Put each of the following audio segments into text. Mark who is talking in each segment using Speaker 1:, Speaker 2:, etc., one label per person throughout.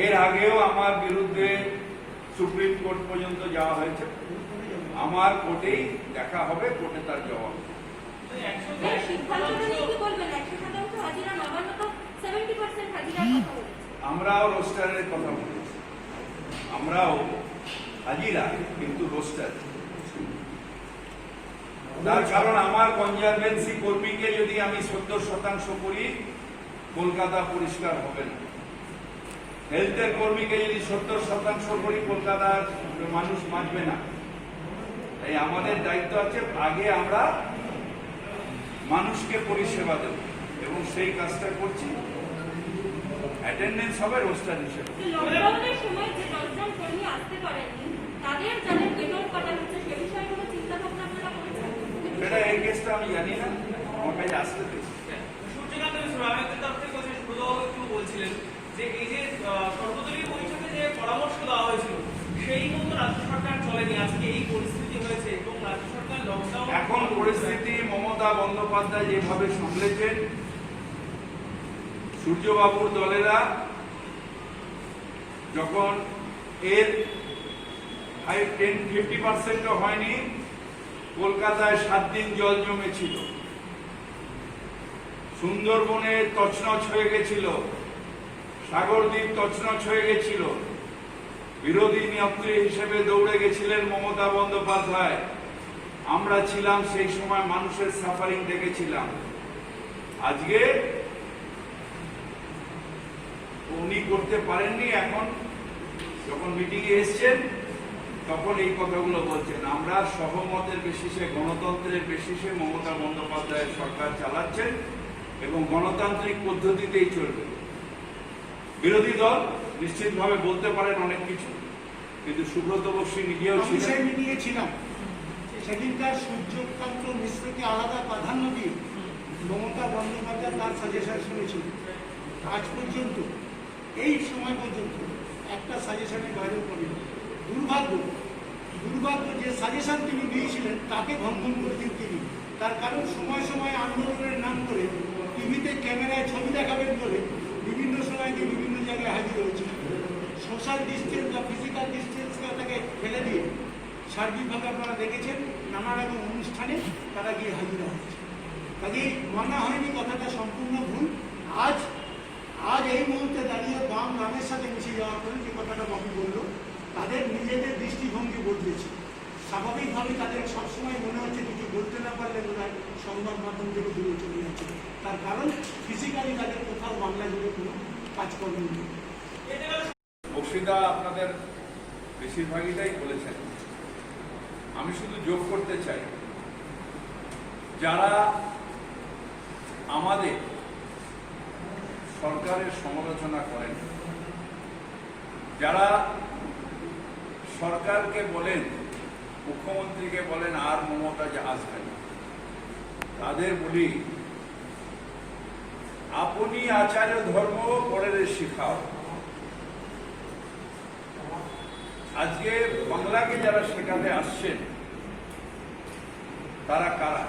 Speaker 1: এর আগেও আমার বিরুদ্ধে সুপ্রিম কোর্ট পর্যন্ত যাওয়া হয়েছে। আমার কোর্টেই দেখা হবে, কোর্টে তার জবাব। আমরাও রোস্টারের কথা বলেছি, আমরাও হাজিরা কিন্তু রোস্টার। তার কারণ আমার কনজারভেন্সি কর্মীকে যদি আমি 70% করি, কলকাতা পরিষ্কার হবে না। হেলথের কর্মীকে যদি 70% করি, কলকাতার মানুষ বাঁচবে না। তাই আমাদের দায়িত্ব আছে আগে আমরা মানুষকে পরিষেবা দেব, এবং সেই কাজটা করছি। অ্যাটেন্ডেন্স হবে রোস্টার হিসেবে।
Speaker 2: লকডাউনের সময় যে 10 জন কর্মী আসতে পারেননি, তাদের যাদের বেতন কাটা হচ্ছে সে বিষয়ে কোনো চিন্তা ভাবনা আপনারা করেছেন?
Speaker 1: এটা এই কেসটা আমি জানি না, আমার কাছে আসতে দিই।
Speaker 3: সূর্যকান্ত মিশ্র আমাদের তরফ থেকে একটু বলছিলেন যে এই যে সর্বদলীয় বৈঠকে যে পরামর্শ দেওয়া হয়েছিল সেই মতো রাজ্য সরকার চলেনি, আজকে এই পরিস্থিতি হয়েছে এবং রাজ্য সরকার লকডাউন।
Speaker 1: এখন পরিস্থিতি মমতা বন্দ্যোপাধ্যায় যেভাবে সামলেছেন, সূর্যবাবুর দলেরা যখন এর 50% হয়নি, কলকাতায় 7 দিন জল জমেছিল, সুন্দরবনে তছনছ হয়ে গেছিল, সাগরদ্বীপ তছনছ হয়ে গেছিল। বিরোধী নেত্রী হিসেবে দৌড়ে গেছিলেন মমতা বন্দ্যোপাধ্যায়। আমরা ছিলাম সেই সময়, মানুষের সাফারিং দেখেছিলাম। আজকে উনি করতে পারেননি, এখন যখন মিটিংয়ে এসছেন তখন এই কথাগুলো বলছেন। আমরা সহমতের বেসিসে, গণতন্ত্রের বেসিসে মমতা বন্দ্যোপাধ্যায়ের সরকার চালাচ্ছেন এবং গণতান্ত্রিক পদ্ধতিতেই চলবে। বিরোধী দল নিশ্চিতভাবে বলতে পারেন অনেক কিছু, কিন্তু সুব্রত বক্সী নিজেও
Speaker 4: নিয়েছিলাম সেদিনকার সূর্যকান্ত মিশ্রকে আলাদা প্রাধান্য দিয়ে মমতা বন্দ্যোপাধ্যায় তার সাজেশন শুনেছিল। আজ পর্যন্ত এই সময় পর্যন্ত একটা সাজেশনের বাইরেও করেনি। দুর্ভাগ্য যে সাজেশন তিনি দিয়েছিলেন তাকে ভঙ্গন করেছেন তিনি। তার কারণ সময় সময় আন্দোলনের নাম করে টিভিতে ক্যামেরায় ছবি দেখাবেন বলে বিভিন্ন সময় বিভিন্ন জায়গায় হাজির হয়েছে। সোশ্যাল ডিস্টেন্স বা ফিজিক্যাল ডিস্টেন্সকে তাকে ফেলে দিয়ে সার্বিকভাবে আপনারা দেখেছেন নানা রকম অনুষ্ঠানে তারা গিয়ে হাজির হয়েছে। কাজেই মানা হয়নি, কথাটা সম্পূর্ণ ভুল। আজ এই মুহূর্তে দাঁড়িয়ে বাম রামের সাথে মিশে যাওয়ার পরে যে কথাটা বাবু বলল, তাদের নিজেদের দৃষ্টিভঙ্গি বদলেছে। স্বাভাবিকভাবে তাদের সবসময় মনে হচ্ছে কিছু বলতে না পারলে মনে হয় সংবাদ মাধ্যম থেকে দূরে চলে যাচ্ছে। তার কারণ ফিজিক্যালি তাদের কোথাও বাংলা জুড়ে কোনো কাজকর্ম নেই।
Speaker 1: বক্সিদা আপনাদের বেশিরভাগইটাই বলেছেন। আমি শুধু যোগ করতে চাই, যারা আমাদের সরকারের সমালোচনা করেন, যারা সরকারকে বলেন, মুখ্যমন্ত্রীকে বলেন আর মমতা যে আসবেন, তাদের বলি আপনি আচার্য ধর্ম পরের শিখাও। আজকে বাংলাকে যারা শেখাতে আসছেন তারা কারা,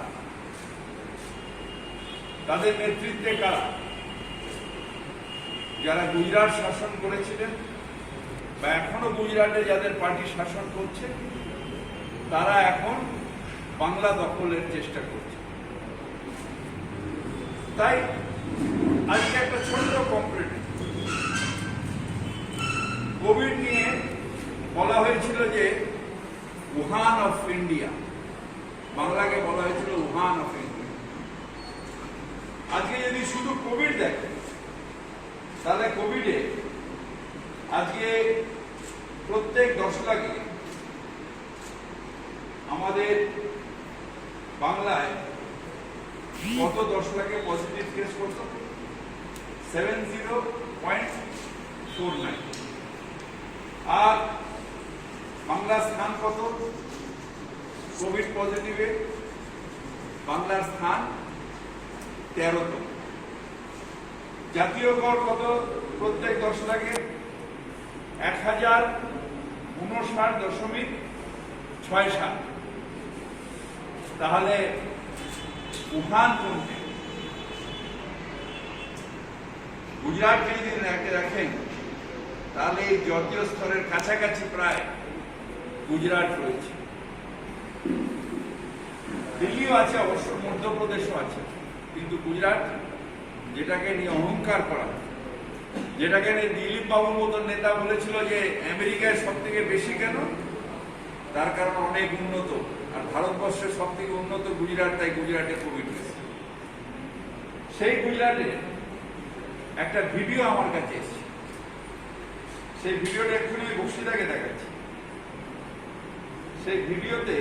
Speaker 1: তাদের নেতৃত্বে কারা? যারা গুজরাট শাসন করেছিলেন বা এখনো গুজরাটে যাদের পার্টি শাসন করছে, তারা এখন বাংলা দখলের চেষ্টা করছে। তাই আজকে একটা ছোট্ট কম্পারেটিভ, কোভিড নিয়ে বলা হয়েছিল যে উহান অফ ইন্ডিয়া, বাংলাকে বলা হয়েছিল উহান অফ ইন্ডিয়া। আজকে যদি শুধু কোভিড দেখে, তাহলে কোভিডে আজকে প্রত্যেক 10 লাখে আমাদের বাংলায় কত 10 লাখে পজিটিভ কেস করত? 70.49। আর বাংলার স্থান কত কোভিড পজিটিভে? বাংলার স্থান 13তম। জাতীয় গড় কত প্রত্যেক 10 লাখে? 1059.67। তাহলে উহান কোনটি? গুজরাটকে যদি রাখেন তাহলে এই জর্জীয় স্তরের কাছাকাছি প্রায় গুজরাট রয়েছে, দিল্লিও আছে, অবশ্য মধ্যপ্রদেশও আছে, কিন্তু গুজরাট যেটাকে নিয়ে অহংকার করা, যেটাকে নিয়ে দিলীপ বাবুর মতন নেতা বলেছিল যে আমেরিকায় সব থেকে বেশি কেন, তার কারণ অনেক উন্নত, আর ভারতবর্ষের সব থেকে উন্নত গুজরাট, তাই গুজরাটে কোভিড হয়েছে। সেই গুজরাটে একটা ভিডিও আমার কাছে এসেছে, সেই ভিডিওটা এক্ষুনি বক্সিদাকে দেখাচ্ছি। সেই ভিডিওতে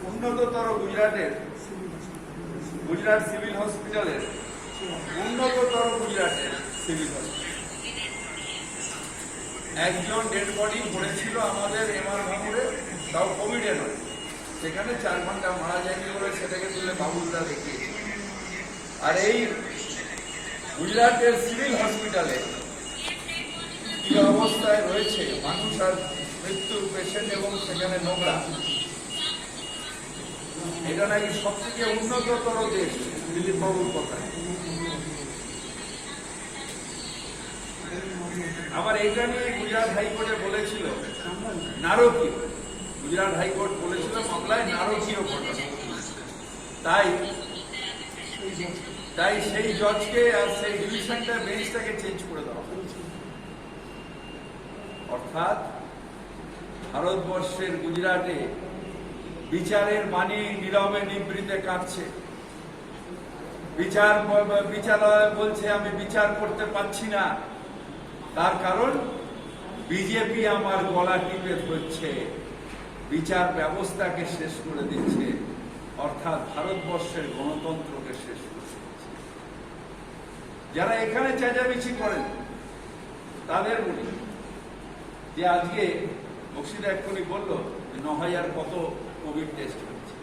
Speaker 1: উন্নততর গুজরাট সিভিল হসপিটালের উন্নততর গুজরাটের সিভিল হসপিটাল একজন ডেড বডি পড়েছিল আমাদের এমআর ভাঙুরে, তাও কোভিডে নয়, সেখানে 4 ঘন্টা মারা যায়নি বলে সেটাকে তুলে বাবুলদা দেখিয়েছে। আর এই গুজরাটের সিভিল হসপিটালে কি অবস্থায় রয়েছে মানুষ আর মৃত্যুর পেশেন্ট, এবং সেখানে নোংরা, এটা নাকি সব থেকে উন্নততর দেশ দিলীপ বাবুর কথা। আবার এইটা নিয়ে গুজরাট হাইকোর্টে বলেছিল নারকীয়, গুজরাট হাইকোর্ট বলেছিল মামলায় নারকীয় ঘটনা, তাই সেই জজকে আর সেই ডিভিশনটা বেঞ্চটাকে চেঞ্জ করে দেওয়া হয়েছে। অর্থাৎ ভারতবর্ষের গুজরাটে বিচারের মানি নীরবে নিবৃতে কাটছে। বিচারালয় বলছে আমি বিচার করতে পারছি না, তার কারণ বিজেপি আমার গলা টিপে ধরছে, বিচার ব্যবস্থাকে শেষ করে দিচ্ছে, অর্থাৎ ভারতবর্ষের গণতন্ত্রকে শেষ করে দিচ্ছে। যারা এখানে চেঁচামেচি করেন তাদের বলি যে আজকে বক্সিদা এক্ষুনি বললো 9,000 কত কোভিড টেস্ট হয়েছে।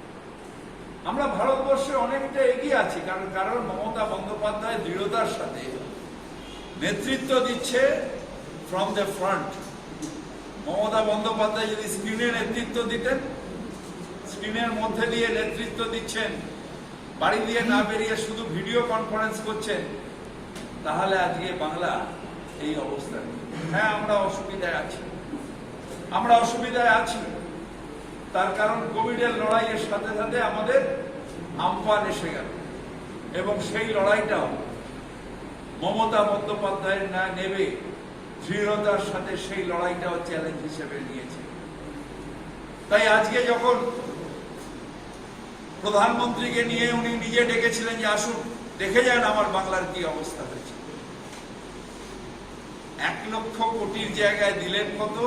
Speaker 1: আমরা ভারতবর্ষে অনেকটা এগিয়ে আছি, কারণ মমতা বন্দ্যোপাধ্যায় দৃঢ়তার সাথে নেতৃত্ব দিচ্ছে from the front. Mamata Bandyopadhyay যদি স্ক্রিনে নেতৃত্ব দিতেন, স্ক্রিনের মধ্যে দিয়ে নেতৃত্ব দিচ্ছেন, বাড়ি দিয়ে না বেরিয়ে শুধু ভিডিও কনফারেন্স করছেন, তাহলে আজকে বাংলা এই অবস্থা। হ্যাঁ, আমরা অসুবিধায় আছি, তার কারণ কোভিডের লড়াইয়ের সাথে সাথে আমাদের আমফান এসে গেল, এবং সেই লড়াইটাও মমতা বন্দ্যোপাধ্যায়ের না নেবে দৃঢ়তার সাথে সেই লড়াইটাও চ্যালেঞ্জ হিসেবে নিয়েছে। তাই আজকে যখন প্রধানমন্ত্রীকে নিয়ে উনি নিজে ডেকেছিলেন যে আসুন দেখে যান আমার বাংলার কি অবস্থা হয়েছে, 1 লক্ষ কোটির জায়গায় দিলেন কত?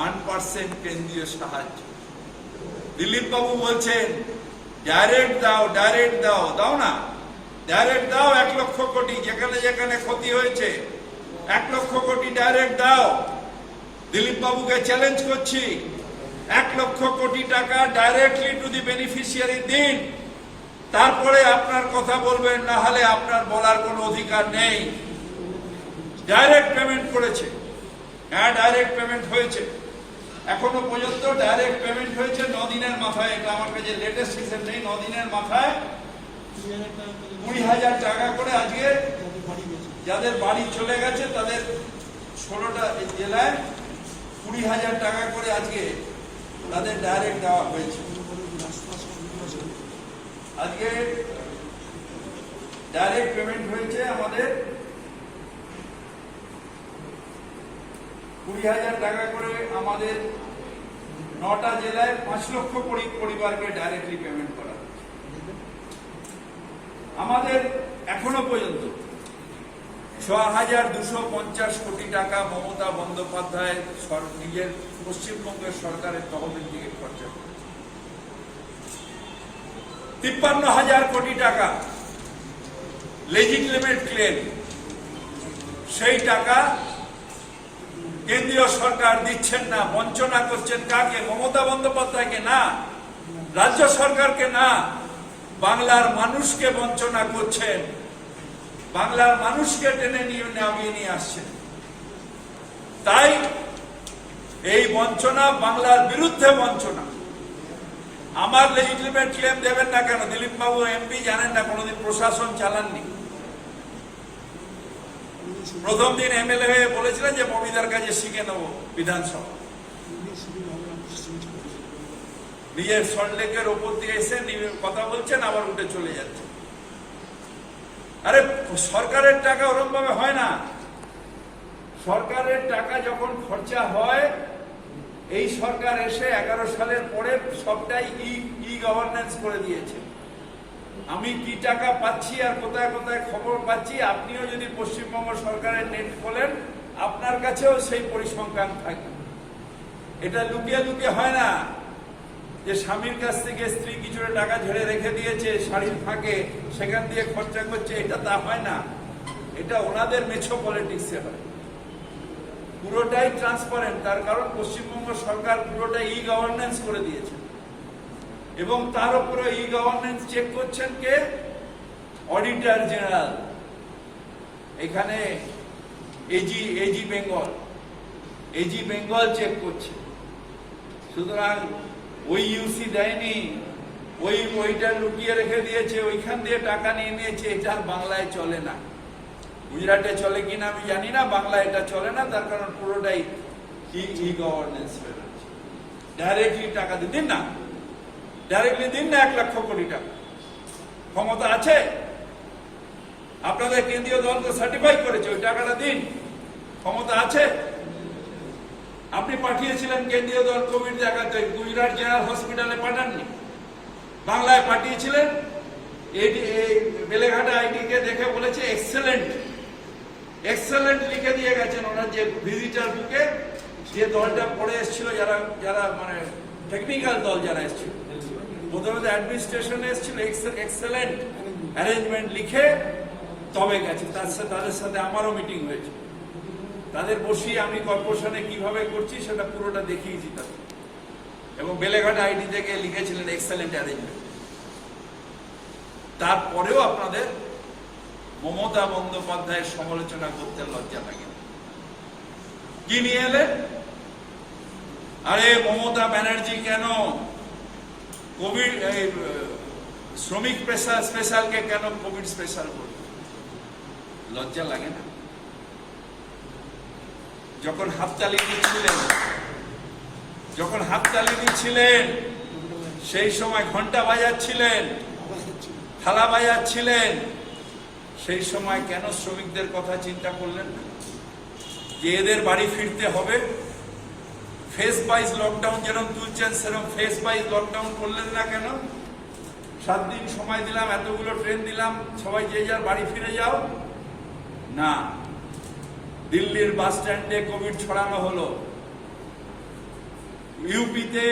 Speaker 1: 1% কেন্দ্রীয় সাহায্য। দিলীপ বাবু বলছেন ডাইরেক্ট দাও, দাও না, ডাইরেক্ট দাও 1 লক্ষ কোটি, যেখানে যেখানে ক্ষতি হয়েছে 1 লক্ষ কোটি ডাইরেক্ট দাও। দিলীপ বাবুকে চ্যালেঞ্জ করছি, 1 লক্ষ কোটি টাকা ডাইরেক্টলি টু দি বেনিফিশিয়ারি দিন, তারপরে আপনার কথা বলবেন, না হলে আপনার বলার কোনো অধিকার নেই। ডাইরেক্ট পেমেন্ট করেছে, হ্যাঁ ডাইরেক্ট পেমেন্ট হয়েছে, এখনো পর্যন্ত ডাইরেক্ট পেমেন্ট হয়েছে 9 দিনের মাথায়। এটা আমার কাছে লেটেস্ট হিসেব নেই, 9 দিনের মাথায় 20,000 টাকা করে আজকে যাদের বাড়ি চলে গেছে তাদের 16টা জেলায় 20,000 টাকা করে আজকে তাদের ডাইরেক্ট দেওয়া হয়েছে। আজকে ডাইরেক্ট পেমেন্ট হয়েছে আমাদের 20,000 টাকা করে, আমাদের 9টা জেলায় 5 লক্ষ পরিবারকে ডাইরেক্টলি পেমেন্ট করা হয়েছে। আমাদের এখনো পর্যন্ত 6,250 কোটি টাকা মমতা বন্দ্যোপাধ্যায় নিজের পশ্চিমবঙ্গের সরকারের তহবিল থেকে খরচা করেছে। 53,000 কোটি টাকা লেজিটিমেট ক্লেম, সেই টাকা কেন্দ্রীয় সরকার দিচ্ছেন না, বঞ্চনা করছেন। কাকে? মমতা বন্দ্যোপাধ্যায়কে না, রাজ্য সরকারকে না, বাংলার মানুষকে বঞ্চনা করছেন, বাংলার মানুষকে টেনে নামিয়ে নিয়ে আসছেন। তাই এই বঞ্চনা বাংলার বিরুদ্ধে বঞ্চনা। আমার লেজিটিমেট ক্লেম দেবেন না কেন? দিলীপ বাবু এমপি, জানেন না, কোনোদিন প্রশাসন চালাননি, প্রথম দিন এমএলএ হয়ে বলেছিলেন যে ববিদার কাছে শিখে নেব বিধানসভা। নিজের সল্টলেকের ওপর দিয়ে এসে কথা বলছেন, আবার উঠে চলে যাচ্ছে। আরে সরকারের টাকা ওরকম ভাবে হয় না। সরকারের টাকা যখন খরচা হয়, এই সরকার এসে 11 সালের পরে সবটাই ই গভর্নেন্স করে দিয়েছে। আমি কি টাকা পাচ্ছি আর কোথায় কোথায় খবর পাচ্ছি, আপনিও যদি পশ্চিমবঙ্গ সরকারের নেট খোলেন, আপনার কাছেও সেই পরিসংখ্যান থাকবে। এটা লুকিয়ে লুকিয়ে হয় না যে স্বামীর কাছ থেকে স্ত্রী কিছুটা টাকা ঝেড়ে রেখে দিয়েছে শাড়ির ফাঁকে, সেখান দিয়ে খরচা করছে, এটা তা হয় না। এটা ওনাদের মেছো পলিটিক্সে হয়। পুরোটাই ট্রান্সপারেন্ট, তার কারণ পশ্চিমবঙ্গ সরকার পুরোটাই ই গভর্নেন্স করে দিয়েছে। এবং তার উপরে ই গভর্নেন্স চেক করছেন কে? Auditor general. এখানে এজি বেঙ্গল চেক করছে। সুতরাং ওই ইউসি দেয়নি, ওইটা লুকিয়ে রেখে দিয়েছে, ওইখান দিয়ে টাকা নিয়ে নিয়েছে। এটা বাংলায় চলে না। গুজরাটে চলে কিনা আমি জানি না, বাংলায় এটা চলে না, তার কারণ পুরোটাই ই গভর্নেন্স হয়ে রয়েছে। ডাইরেক্টলি টাকা দিন না, ডাইরেক্টলি দিন না 1 লক্ষ কোটি টাকা। ক্ষমতা আছে, আপনাদের কেন্দ্রীয় দল তো সার্টিফাই করেছে, ওই টাকাটা দিন। ক্ষমতা আছে। আপনি পাঠিয়েছিলেন কেন্দ্রীয় দল কোভিড দেখাতে, গুজরাট জেনারেল হসপিটালে পাঠাননি, বাংলায় পাঠিয়েছিলেন। বেলেঘাটা আইডিকে দেখে বলেছে এক্সেলেন্ট লিখে দিয়ে গেছেন ওনার যে ভিজিটার বুকে, যে দলটা পড়ে এসেছিল, যারা মানে টেকনিক্যাল দল যারা এসেছিল, প্রথমে অ্যাডমিনিস্ট্রেশনে এসেছিল, এক্সেলেন্ট অ্যারেঞ্জমেন্ট লিখে তবে গেছে। তাদের সাথে আমারও মিটিং হয়েছে, তাদের বসিয়ে আমি কর্পোরেশনে কিভাবে করছি সেটা পুরোটা দেখিয়েছি তাদের। এবং বেলেঘাটা আইডি থেকে লিখেছিলেন এক্সেলেন্ট অ্যারেঞ্জমেন্ট। তারপরেও আপনাদের মমতা বন্দ্যোপাধ্যায়ের সমালোচনা করতে লজ্জা লাগে। কি নিয়ে এলেন? আরে মমতা ব্যানার্জি কেন কোভিড শ্রমিক স্পেশালকে কেন কোভিড স্পেশাল করবে? লজ্জা লাগে না? যখন হাততালি দিচ্ছিলেন, সেই সময় ঘন্টা বাজাচ্ছিলেন, থালা বাজাচ্ছিলেন, সেই সময় কেন শ্রমিকদের কথা চিন্তা করলেন না? যে এদের বাড়ি ফিরতে হবে, ফেস ওয়াইজ লকডাউন যেরকম তুলছেন সেরকম ফেস ওয়াইজ লকডাউন করলেন না কেন? 7 দিন সময় দিলাম, এতগুলো ট্রেন দিলাম, সবাই যে যার বাড়ি ফিরে যাও না। দিল্লির বাস স্ট্যান্ডে কোভিড ছড়ানো হলো, ইউপিতে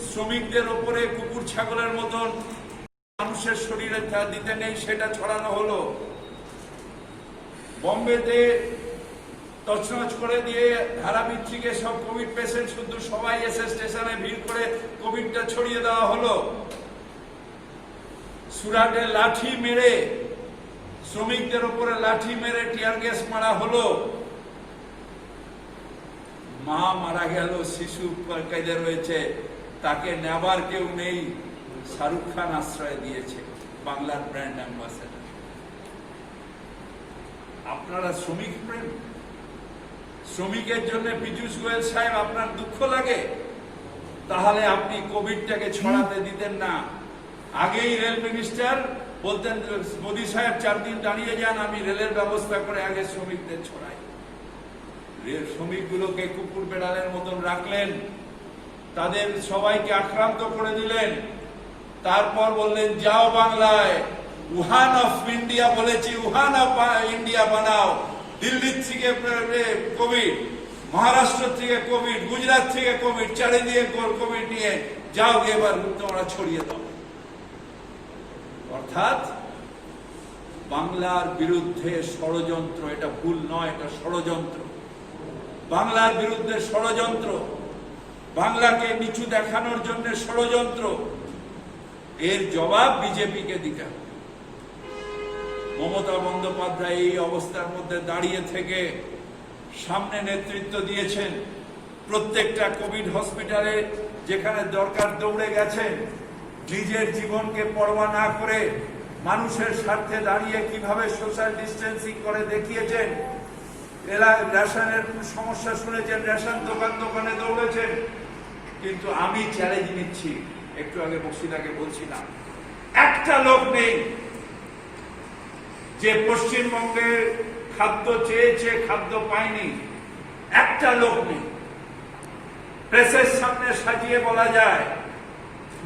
Speaker 1: শ্রমিকদের ওপরে কুকুর ছাগলের মতন মানুষের শরীরে দিতে নেই, সেটা ছড়ানো হলো। বম্বেতে তছনছ করে দিয়ে ধারাবৃত্তিকে সব কোভিড পেশেন্ট, শুধু সবাই এসে স্টেশনে ভিড় করে কোভিডটা ছড়িয়ে দেওয়া হলো। সুরাটে লাঠি মেরে, শ্রমিকদের উপরে লাঠি মেরে টিয়ার গ্যাস মারা হলো। মা মারা গেল, শিশু কেঁদে রয়েছে, তাকে নেবার কেউ নেই, শাহরুখ খান আশ্রয় দিয়েছে, বাংলার ব্র্যান্ড অ্যাম্বাসেডর। আপনারা শ্রমিক প্রেম, শ্রমিকের জন্য পীযূষ গোয়েল সাহেব আপনার দুঃখ লাগে, তাহলে আপনি কোভিডটাকে ছড়াতে দিতেন না। আগেই রেল মিনিস্টার বলতেন মোদী সাহেব 4 দিন দাঁড়িয়ে যান, আমি রেলের ব্যবস্থা করে আগে শ্রমিকদের ছড়াই। রেল শ্রমিকগুলোকে কুকুর বেড়ালের মতন রাখলেন, তাদের সবাইকে আক্রান্ত করে দিলেন। তারপর বললেন যাও বাংলায়, উহান অফ ইন্ডিয়া বলেছি, উহান অফ ইন্ডিয়া বানাও। দিল্লির থেকে কোভিড, মহারাষ্ট্র থেকে কোভিড, গুজরাট থেকে কোভিড, চারিদিকে কোভিড নিয়ে যাও, এবার তোমরা ছড়িয়ে দাও। অর্থাৎ বাংলার বিরুদ্ধে ষড়যন্ত্র, এটা ভুল নয়, এটা ষড়যন্ত্র। বাংলার বিরুদ্ধে ষড়যন্ত্র, বাংলাকে নিচু দেখানোর জন্য ষড়যন্ত্র। এর জবাব বিজেপিকে দিতে হবে। মমতা বন্দ্যোপাধ্যায় এই অবস্থার মধ্যে দাঁড়িয়ে থেকে সামনে নেতৃত্ব দিয়েছেন। প্রত্যেকটা কোভিড হসপিটালে যেখানে দরকার দৌড়ে গেছেন, নিজের জীবনকে পরোয়া না করে মানুষের স্বার্থে দাঁড়িয়ে কিভাবে সোশ্যাল ডিস্টেন্সিং করে দেখিয়েছেন। রেশনের সমস্যা শুনেছেন, রেশন দোকানে দৌড়েছেন, কিন্তু আমি চ্যালেঞ্জ নিচ্ছি, একটু আগে বক্সিদাকে বলছিলাম, একটা লোক নেই যে পশ্চিমবঙ্গের খাদ্য চেয়েছে খাদ্য পায়নি, একটা লোক নেই। প্রেসের সামনে সাজিয়ে বলা যায়,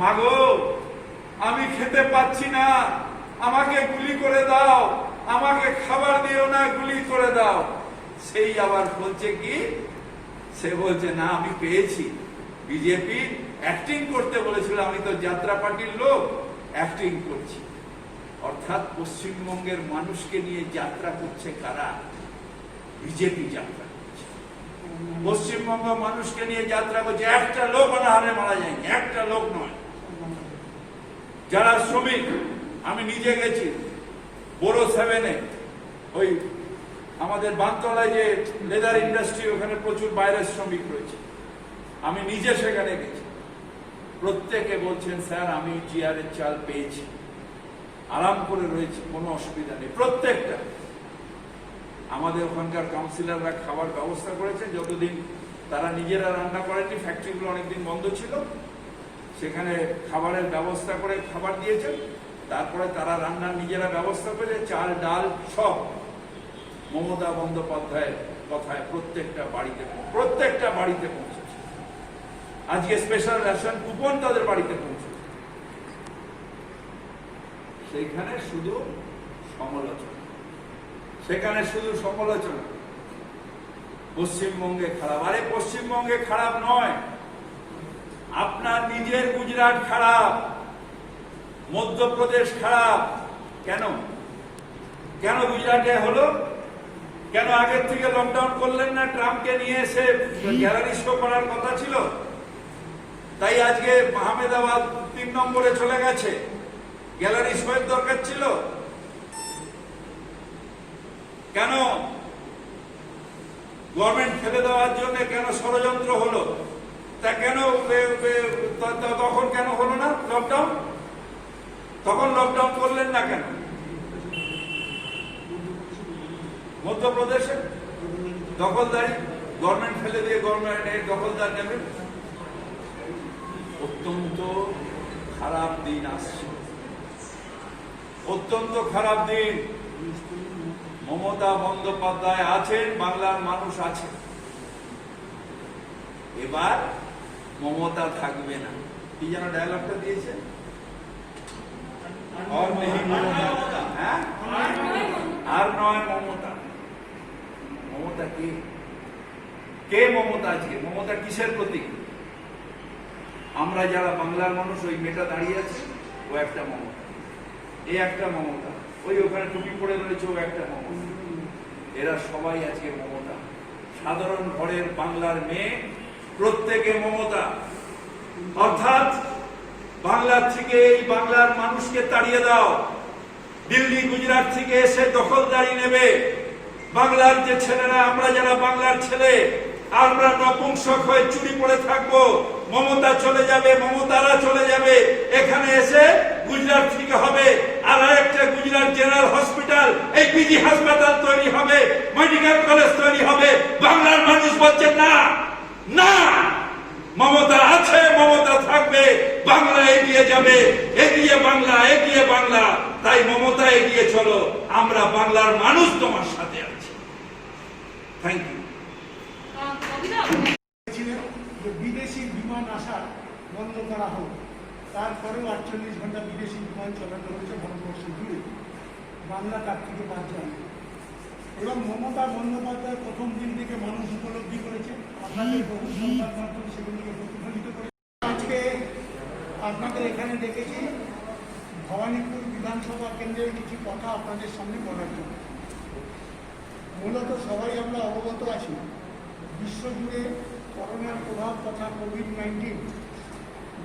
Speaker 1: মাগো আমি খেতে পাচ্ছি না, আমাকে গুলি করে দাও, আমাকে খাবার দিও না, গুলি করে দাও। সেই আবার বলছে কি, সে বলছে না আমি পেয়েছি, বিজেপি অ্যাক্টিং করতে বলেছিল, আমি তো যাত্রা পার্টির লোক, অ্যাক্টিং করছি। অর্থাৎ পশ্চিমবঙ্গের মানুষকে নিয়ে যাত্রা করছে কারা? বিজেপি যাত্রা করছে। পশ্চিমবঙ্গ মানুষকে নিয়ে যাত্রা করছে, একটা লোক অনাহারে মারা যায়নি, একটা লোক নয়। যারা শ্রমিক, আমি নিজে গেছি বড় 7-এ, ওই আমাদের বানতলায় যে লেদার ইন্ডাস্ট্রি, ওখানে প্রচুর বাইরের শ্রমিক রয়েছে, আমি নিজে সেখানে গেছি। প্রত্যেকে বলছেন স্যার আমি জিআরের চাল পেয়েছি, আরাম করে রয়েছে, কোনো অসুবিধা নেই। প্রত্যেকটা আমাদের ওখানকার কাউন্সিলররা খাবার ব্যবস্থা করেছে, যতদিন তারা নিজেরা রান্না করেনি, ফ্যাক্টরিগুলো অনেকদিন বন্ধ ছিল, সেখানে খাবারের ব্যবস্থা করে খাবার দিয়েছেন। তারপরে তারা রান্নার নিজেরা ব্যবস্থা করে, চাল ডাল সব মমতা বন্দ্যোপাধ্যায়ের কথায় প্রত্যেকটা বাড়িতে পৌঁছেছে। আজকে স্পেশাল রেশন কুপন তাদের বাড়িতে পৌঁছেছে। সেখানে শুধু সমালোচনা, পশ্চিমবঙ্গে খারাপ। আরে পশ্চিমবঙ্গে খারাপ নয়, আপনার নিজের গুজরাট খারাপ, মধ্যপ্রদেশ খারাপ। কেন গুজরাটে হলো? কেন আগের থেকে লকডাউন করলেন না? ট্রাম্পকে নিয়ে এসে গ্যালারি শো করার কথা ছিল, তাই আজকে আহমেদাবাদ 3 নম্বরে চলে গেছে। গ্যালারি শোয়ের দরকার ছিল? কেন গভর্নমেন্ট ফেলে দেওয়ার জন্য কেন ষড়যন্ত্র হলো? তা কেন তখন কেন হলো না লকডাউন? তখন লকডাউন করলেন না কেন? মধ্যপ্রদেশে দখলদারি, গভর্নমেন্ট ফেলে দিয়ে গভর্নমেন্টের দখলদার নেবে। অত্যন্ত খারাপ দিন আসছে, অত্যন্ত খারাপ দিন। মমতা বন্দ্যোপাধ্যায় আছেন, বাংলার মানুষ আছে। এবার মমতা থাকবে না। কি যেন ডায়লগটা দিয়েছে, হ্যাঁ, আর নয় মমতা। মমতা কে মমতা? আজকে মমতা কিসের প্রতীক? আমরা যারা বাংলার মানুষ, ওই মেয়েটা দাঁড়িয়ে আছে, ও একটা মমতা, এই একটা মমতা, ওই ওখানে টুপি পড়ে রয়েছে, ও একটা মমতা। এরা সবাই আজকে মমতা। সাধারণ ঘরের বাংলার মেয়ে প্রত্যেকে মমতা। অর্থাৎ বাংলার থেকে এই বাংলার মানুষকে তাড়িয়ে দাও। দিল্লি গুজরাট থেকে এসে দখলদারি নেবে। বাংলার যে ছেলেরা, আমরা যারা বাংলার ছেলে, আমরা নপুংসক হয়ে চুরি পড়ে থাকবো। মমতা চলে যাবে, মমতারা চলে যাবে, এখানে এসে গুজরাট থেকে হবে আর একটা গুজরাট জেনারেল হসপিটাল, এই পিজি হাসপাতাল তৈরি হবে, মেডিকেল কলেজ তৈরি হবে। বাংলার মানুষ বলছে না, না, মমতা আছে, মমতা থাকবে, বাংলা এগিয়ে যাবে, এগিয়ে বাংলা। তাই মমতা এগিয়ে চলো, আমরা বাংলার মানুষ তোমার সাথে আছি। Thank you.
Speaker 4: বিদেশি বিমান আসা বন্ধ করা হোক, তারপরেও 48 ঘন্টা বিদেশি বিমান চালানো হয়েছে ভারতবর্ষ জুড়ে, বাংলা তার থেকে বাদ যায়। এবং মমতা বন্দ্যোপাধ্যায় প্রথম দিন থেকে মানুষ উপলব্ধি করেছে, আপনাদের বহু সংবাদ মাধ্যম সেগুলিকে প্রতিফলিত করেছে। আজকে আপনাদের এখানে দেখেছি ভবানীপুর বিধানসভা কেন্দ্রের কিছু কথা আপনাদের সামনে বলার জন্য। মূলত সবাই আমরা অবগত আছি, বিশ্বজুড়ে করোনার প্রভাব তথা কোভিড-19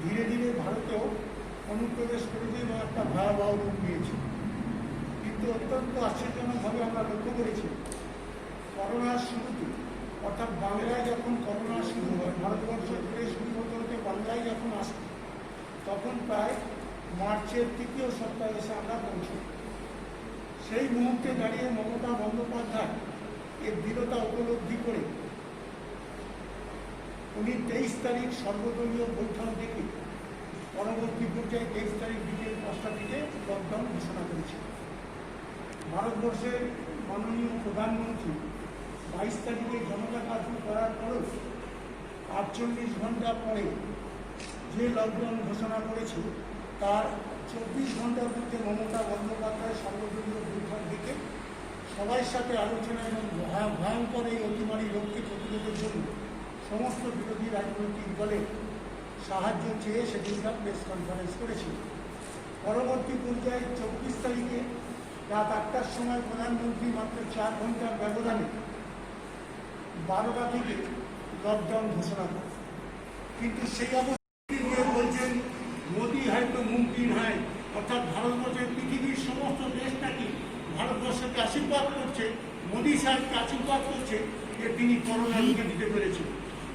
Speaker 4: ধীরে ধীরে ভারতেও অনুপ্রবেশ করেছে এবং একটা ভয়াবহ রূপ নিয়েছে। কিন্তু অত্যন্ত আশ্চর্যজনকভাবে আমরা লক্ষ্য করেছি, করোনার শুরুতে, অর্থাৎ বাংলায় যখন করোনা শুরু হয়, ভারতবর্ষ জুড়ে শুরু হতে বাংলায় যখন আসে, তখন প্রায় মার্চের 3য় সপ্তাহে এসে আমরা পৌঁছই। সেই মুহূর্তে দাঁড়িয়ে মমতা বন্দ্যোপাধ্যায় এর দৃঢ়তা উপলব্ধি করে উনি 23 তারিখ সর্বদলীয় বৈঠক ডেকে পরবর্তী পর্যায়ে 23 তারিখ বিকেল 5টা থেকে লকডাউন ঘোষণা করেছেন। ভারতবর্ষের মাননীয় প্রধানমন্ত্রী 22 তারিখে জনতা কার্ফিউ করার পরেও 48 ঘন্টা পরে যে লকডাউন ঘোষণা করেছে তার 24 ঘন্টার মধ্যে মমতা বন্দ্যোপাধ্যায় সর্বদলীয় বৈঠক ডেকে সবার সাথে আলোচনা এবং ভয়ঙ্কর এই অতিমারী রোগকে প্রতিরোধের জন্য সমস্ত বিরোধী রাজনৈতিক দলের সাহায্য চেয়ে সেদিনকার প্রেস কনফারেন্স করেছিল। পরবর্তী পর্যায়ে 24 তারিখে রাত 8টার সময় প্রধানমন্ত্রী মাত্র 4 ঘন্টার ব্যবধানে 12টা থেকে লকডাউন ঘোষণা করে। কিন্তু সেই অবস্থা বলছেন মোদি হয়তো মুমকিন হয়, অর্থাৎ ভারতবর্ষের পৃথিবীর সমস্ত দেশ নাকি ভারতবর্ষকে আশীর্বাদ করছে, মোদি সাহেবকে আশীর্বাদ করছে যে তিনি করোনা রুখে দিতে পেরেছেন।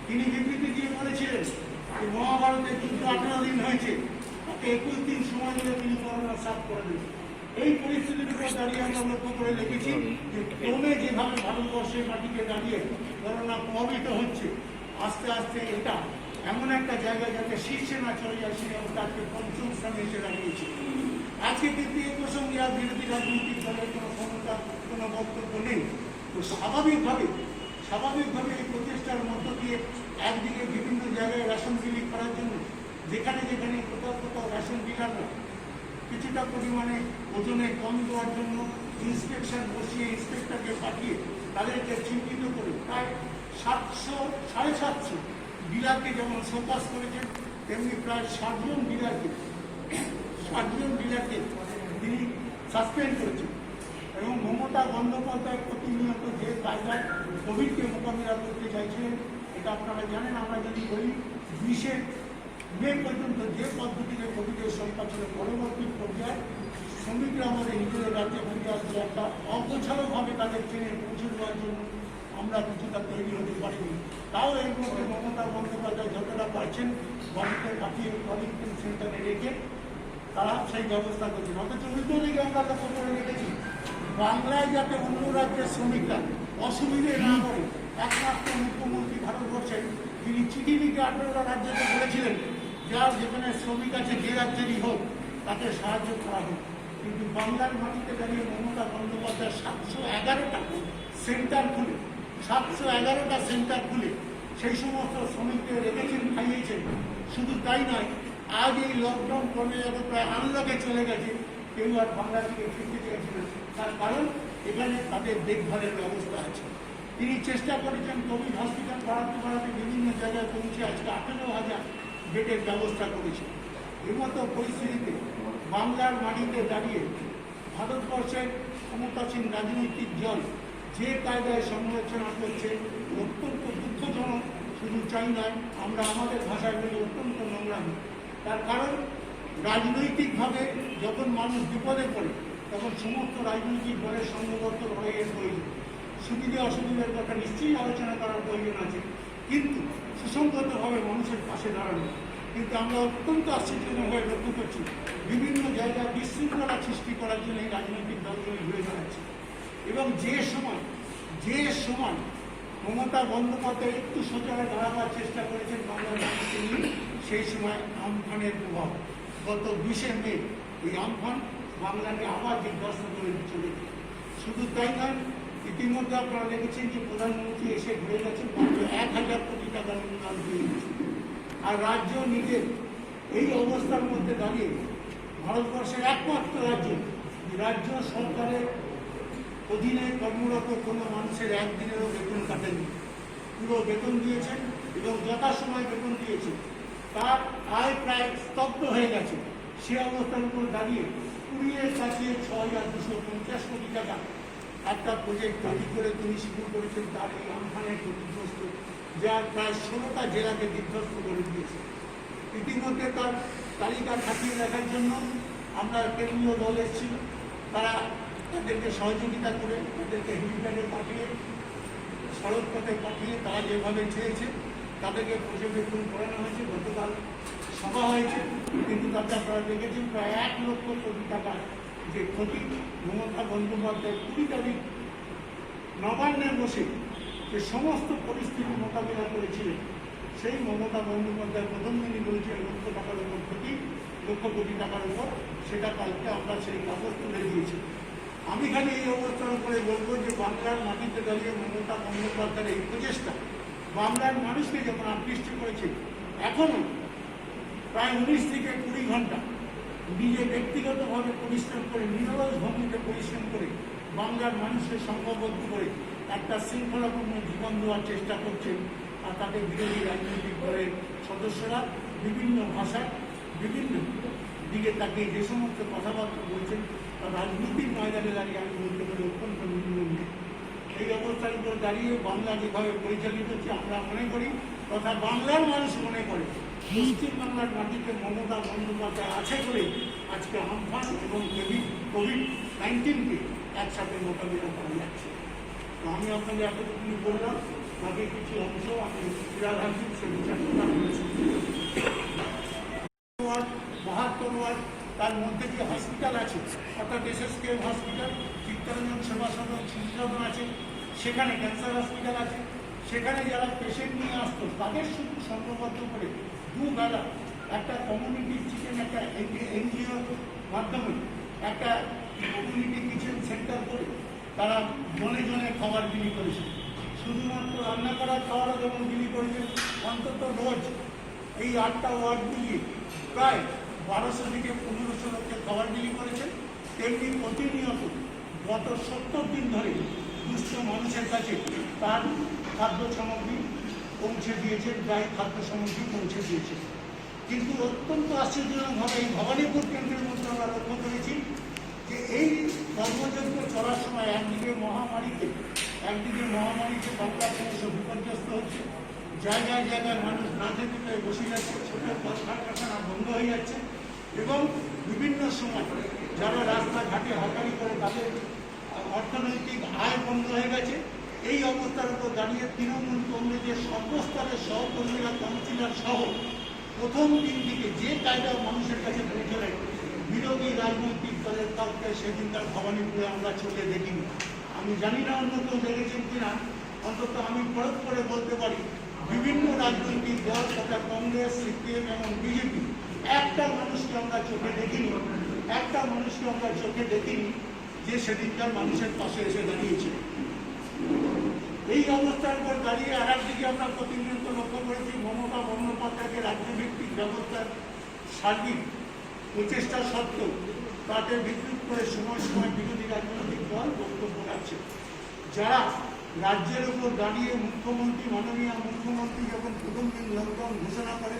Speaker 4: তিনি বিবৃতি দিয়ে বলেছিলেন যে মহাভারতের যুদ্ধ 18 দিন হয়েছে, তাকে 21 দিন সময় দিলে তিনি করোনা সাফ করে দেবেন। এই পরিস্থিতির উপর দাঁড়িয়ে আমরা লক্ষ্য করে দেখেছি যে ক্রমে যেভাবে ভারতবর্ষের মাটিতে দাঁড়িয়ে করোনা প্রভাবিত হচ্ছে, আস্তে আস্তে এটা এমন একটা জায়গায় যাতে শীর্ষে না চলে যায় সেই অবস্থা আজকে 5ম স্থানে এসে দাঁড়িয়েছে। আজকে কিন্তু এই প্রসঙ্গে আর বিরোধী রাজনৈতিক দলের কোনো ক্ষমতা, কোনো বক্তব্য নেই। তো স্বাভাবিকভাবে এই প্রচেষ্টার মধ্য দিয়ে একদিকে বিভিন্ন জায়গায় রেশন বিলি করার জন্য যেখানে যেখানে কোথাও রেশন ডিলাররা কিছুটা পরিমাণে ওজনে কম দেওয়ার জন্য ইন্সপেকশন বসিয়ে ইন্সপেক্টরকে পাঠিয়ে তাদেরকে চিহ্নিত করে প্রায় 700-750 ডিলারকে যেমন শোকজ করেছেন, তেমনি প্রায় 60 জন ডিলারকে তিনি সাসপেন্ড করেছেন। এবং মমতা বন্দ্যোপাধ্যায় প্রতিনিয়ত যে কায়দায় কোভিডকে মোকাবিলা করতে চাইছিলেন এটা আপনারা জানেন। আমরা যদি বলি 20শে মে পর্যন্ত যে পদ্ধতিতে কোভিডের সংখ্যা ছিল, পরবর্তী পর্যায়ে শ্রমিকরা আমাদের নিজেদের রাজ্যে ফিরে আসছে, একটা অগোছালোভাবে তাদের ট্রেনে পৌঁছে দেওয়ার জন্য আমরা কিছুটা তৈরি হতে পারিনি। তাও এর মধ্যে মমতা বন্দ্যোপাধ্যায় যতটা পারছেন বাড়িতে কাটিয়ে কোয়ারেন্টাইন সেন্টারে রেখে তারা সেই ব্যবস্থা করছেন। অথচ উল্টো দিকে আমরা লক্ষ্য করে রেখেছি বাংলায় যাতে অন্য রাজ্যের শ্রমিকরা অসুবিধে না করে, একমাত্র মুখ্যমন্ত্রী ভারতবর্ষের তিনি চিঠি লিখে 18টা রাজ্যকে বলেছিলেন যার যেখানে শ্রমিক আছে যে রাজ্যেরই হোক তাকে সাহায্য করা হোক। কিন্তু বাংলার মাটিতে দাঁড়িয়ে মমতা বন্দ্যোপাধ্যায় 711টা সেন্টার খুলে সেই সমস্ত শ্রমিকদের রেখেছেন, খাইয়েছেন। শুধু তাই নয়, আজ এই লকডাউন কমে যাবে, প্রায় আনলকে চলে গেছে, কেউ আর বাংলা থেকে ফিরতে চাইছে না। তার কারণ এখানে তাদের দেখভালের ব্যবস্থা আছে। তিনি চেষ্টা করেছেন কোভিড হসপিটাল বাড়াতে বিভিন্ন জায়গায় পৌঁছে আজকে 18,000 বেডের ব্যবস্থা করেছে। এর মতো পরিস্থিতিতে বাংলার মাটিতে দাঁড়িয়ে ভারতবর্ষের ক্ষমতাসীন রাজনৈতিক দল যে কায়দায় সমালোচনা করছে অত্যন্ত দুঃখজনক। শুধু চাই নয়, আমরা আমাদের ভাষায় বলি অত্যন্ত নোংরামি। তার কারণ রাজনৈতিকভাবে যখন মানুষ বিপদে পড়ে তখন সমস্ত রাজনৈতিক দলের সংঘবদ্ধ লড়াইয়ের প্রয়োজন। সুবিধা অসুবিধার কথা নিশ্চয়ই আলোচনা করার প্রয়োজন আছে, কিন্তু সুসংগতভাবে মানুষের পাশে দাঁড়ানো। কিন্তু আমরা অত্যন্ত আশ্চর্যজনকভাবে লক্ষ্য করছি বিভিন্ন জায়গায় বিশৃঙ্খলা সৃষ্টি করার জন্য এই রাজনৈতিক দলগুলি ঘুরে দাঁড়াচ্ছে। এবং যে সময় মমতা বন্দ্যোপাধ্যায় একটু সোজায় দাঁড়াবার চেষ্টা করেছেন বাংলার মানুষকে নিয়ে, সেই সময় আমফানের প্রভাব গত 20শে মে এই আমফান বাংলাকে আবার বিধ্বস্ত করে চলেছে। শুধু তাই নয়, ইতিমধ্যে আপনারা দেখেছেন যে প্রধানমন্ত্রী এসে ঘুরে গেছেন, মাত্র 1000 কোটি টাকার অনুদান দিয়ে দিয়েছে। আর রাজ্য নিজের এই অবস্থার মধ্যে দাঁড়িয়ে ভারতবর্ষের একমাত্র রাজ্য সরকারের অধীনে কর্মরত কোনো মানুষের একদিনেরও বেতন কাটেনি। পুরো বেতন দিয়েছেন এবং যথাসময় বেতন দিয়েছেন। তার আয় প্রায় স্তব্ধ হয়ে গেছে। সে অবস্থার উপর দাঁড়িয়ে কুড়িয়ে কাছে 6,250 কোটি টাকা একটা প্রজেক্ট তৈরি করে তিনি শুরু করেছেন তার এই আমফানের ক্ষতিগ্রস্ত, যা প্রায় 16টা জেলাকে বিধ্বস্ত করে দিয়েছে। ইতিমধ্যে তার তালিকা খাটিয়ে দেখার জন্য আমরা কেন্দ্রীয় দল এসেছিল, তারা তাদেরকে সহযোগিতা করে তাদেরকে হেলিপ্যাডে পাঠিয়ে সড়ক পথে পাঠিয়ে তারা যেভাবে চেয়েছে তাদেরকে পর্যবেক্ষণ করানো হয়েছে। গতকাল সভা হয়েছে, কিন্তু তাতে আপনারা দেখেছেন প্রায় 1 লক্ষ কোটি টাকার যে ক্ষতি মমতা বন্দ্যোপাধ্যায় 20 তারিখ নবান্নে বসে যে সমস্ত পরিস্থিতি মোকাবিলা করেছিলেন, সেই মমতা বন্দ্যোপাধ্যায় প্রথম দিনই বলেছিলেন লক্ষ কোটি টাকার উপর, সেটা কালকে আমরা সেই কাগজ তুলে দিয়েছি। আমি খালি এই অবস্থার উপরে বলবো যে বাংলার মাটিতে দাঁড়িয়ে মমতা বন্দ্যোপাধ্যায়ের এই প্রচেষ্টা বাংলার মানুষকে যখন আকৃষ্ট করেছে, এখনও প্রায় 19 থেকে 20 ঘন্টা নিজে ব্যক্তিগতভাবে পরিশ্রম করে, নিরলস ভঙ্গিতে পরিশ্রম করে বাংলার মানুষকে সংঘবদ্ধ করে একটা শৃঙ্খলাপূর্ণ জীবন দেওয়ার চেষ্টা করছেন। আর তাদের বিরোধী রাজনৈতিক দলের সদস্যরা বিভিন্ন ভাষায় বিভিন্ন দিকে তাকিয়ে যে সমস্ত কথাবার্তা বলছেন, তা রাজনৈতিক ময়দানে দাঁড়িয়ে আমি বলতে পারি অত্যন্ত নিম্নমুখী। এই অবস্থার উপর দাঁড়িয়ে বাংলা যেভাবে পরিচালিত হচ্ছে, আমরা মনে করি তথা বাংলার মানুষ মনে করে পশ্চিমবাংলার মাটিতে মমতা বন্দ্যোপাধ্যায় আছে বলে আজকে আমফান এবং কোভিড-19কে একসাথে মোকাবিলা করা যাচ্ছে। তো আমি আপনাদের এতটুকু বললাম, বাকি কিছু অংশ আমি রাজনীতি সে বিচার করলাম। 72 ওয়ার্ড, তার মধ্যে যে হসপিটাল আছে অর্থাৎ SSKM হসপিটাল, চিত্তরঞ্জন সেবা সদন আছে, সেখানে ক্যান্সার হসপিটাল আছে, সেখানে যারা পেশেন্ট নিয়ে আসতো তাদের শুধু সংঘবদ্ধ করে দুবেলা একটা কমিউনিটি কিচেন, একটা NGO মাধ্যমে একটা কমিউনিটি কিচেন সেন্টার করে তারা জনে জনে খাবার বিলি করেছে। শুধুমাত্র রান্না করা খাবারও যেমন বিলি করেছে, অন্তত রোজ এই 8টা ওয়ার্ড মিলিয়ে প্রায় 1200 থেকে 1500 লোককে খাবার বিলি করেছেন। তেমনি প্রতিনিয়ত গত 70 দিন ধরে দুস্থ মানুষের কাছে তার খাদ্য সামগ্রী পৌঁছে দিয়েছে, প্রায় খাদ্য সামগ্রী পৌঁছে দিয়েছে। কিন্তু অত্যন্ত আশ্চর্যজনকভাবে এই ভবানীপুর কেন্দ্রের মধ্যে আমরা লক্ষ্য করেছি যে এই কর্মযজ্ঞ চলার সময় একদিকে মহামারীতে বাংলা মানুষ বিপর্যস্ত হচ্ছে, জায়গায় জায়গায় মানুষ না খেতে পেয়ে বসে যাচ্ছে, ছোট কলকারখানা বন্ধ হয়ে যাচ্ছে, এবং বিভিন্ন সময় যারা রাস্তাঘাটে হকারি করে তাদের অর্থনৈতিক আয় বন্ধ হয়ে গেছে। এই অবস্থার উপর দাঁড়িয়ে তৃণমূল কংগ্রেসের সর্বস্তরের সহকর্মীরা, কাউন্সিলর সহ প্রথম দিন থেকে যে কায়দা মানুষের কাছে পৌঁছলেন, বিরোধী রাজনৈতিক দলের কাউকে সেদিনকার ভবানীপুরে আমরা চলে দেখিনি। আমি জানি না অন্য কেউ দেখেছেন কিনা, অন্তত আমি প্রয়োগ করে বলতে পারি বিভিন্ন রাজনৈতিক দল তথা কংগ্রেস, CPM এবং BJP একটা মানুষকে আমরা চোখে দেখিনি যে সেদিনকার মানুষের পাশে এসে দাঁড়িয়েছে। এই অবস্থার উপর দাঁড়িয়ে আর একদিকে আমরা প্রতিনিয়ত লক্ষ্য করেছি মমতা বন্দ্যোপাধ্যায়কে রাজ্যভিত্তিক ব্যবস্থার সার্বিক প্রচেষ্টা সত্ত্বেও তাতে বিদ্যুৎ করে সময় সময় বিরোধী রাজনৈতিক দল বক্তব্য রাখছে। যারা রাজ্যের উপর দাঁড়িয়ে মাননীয় মুখ্যমন্ত্রী যখন প্রথম দিন লকডাউন ঘোষণা করে,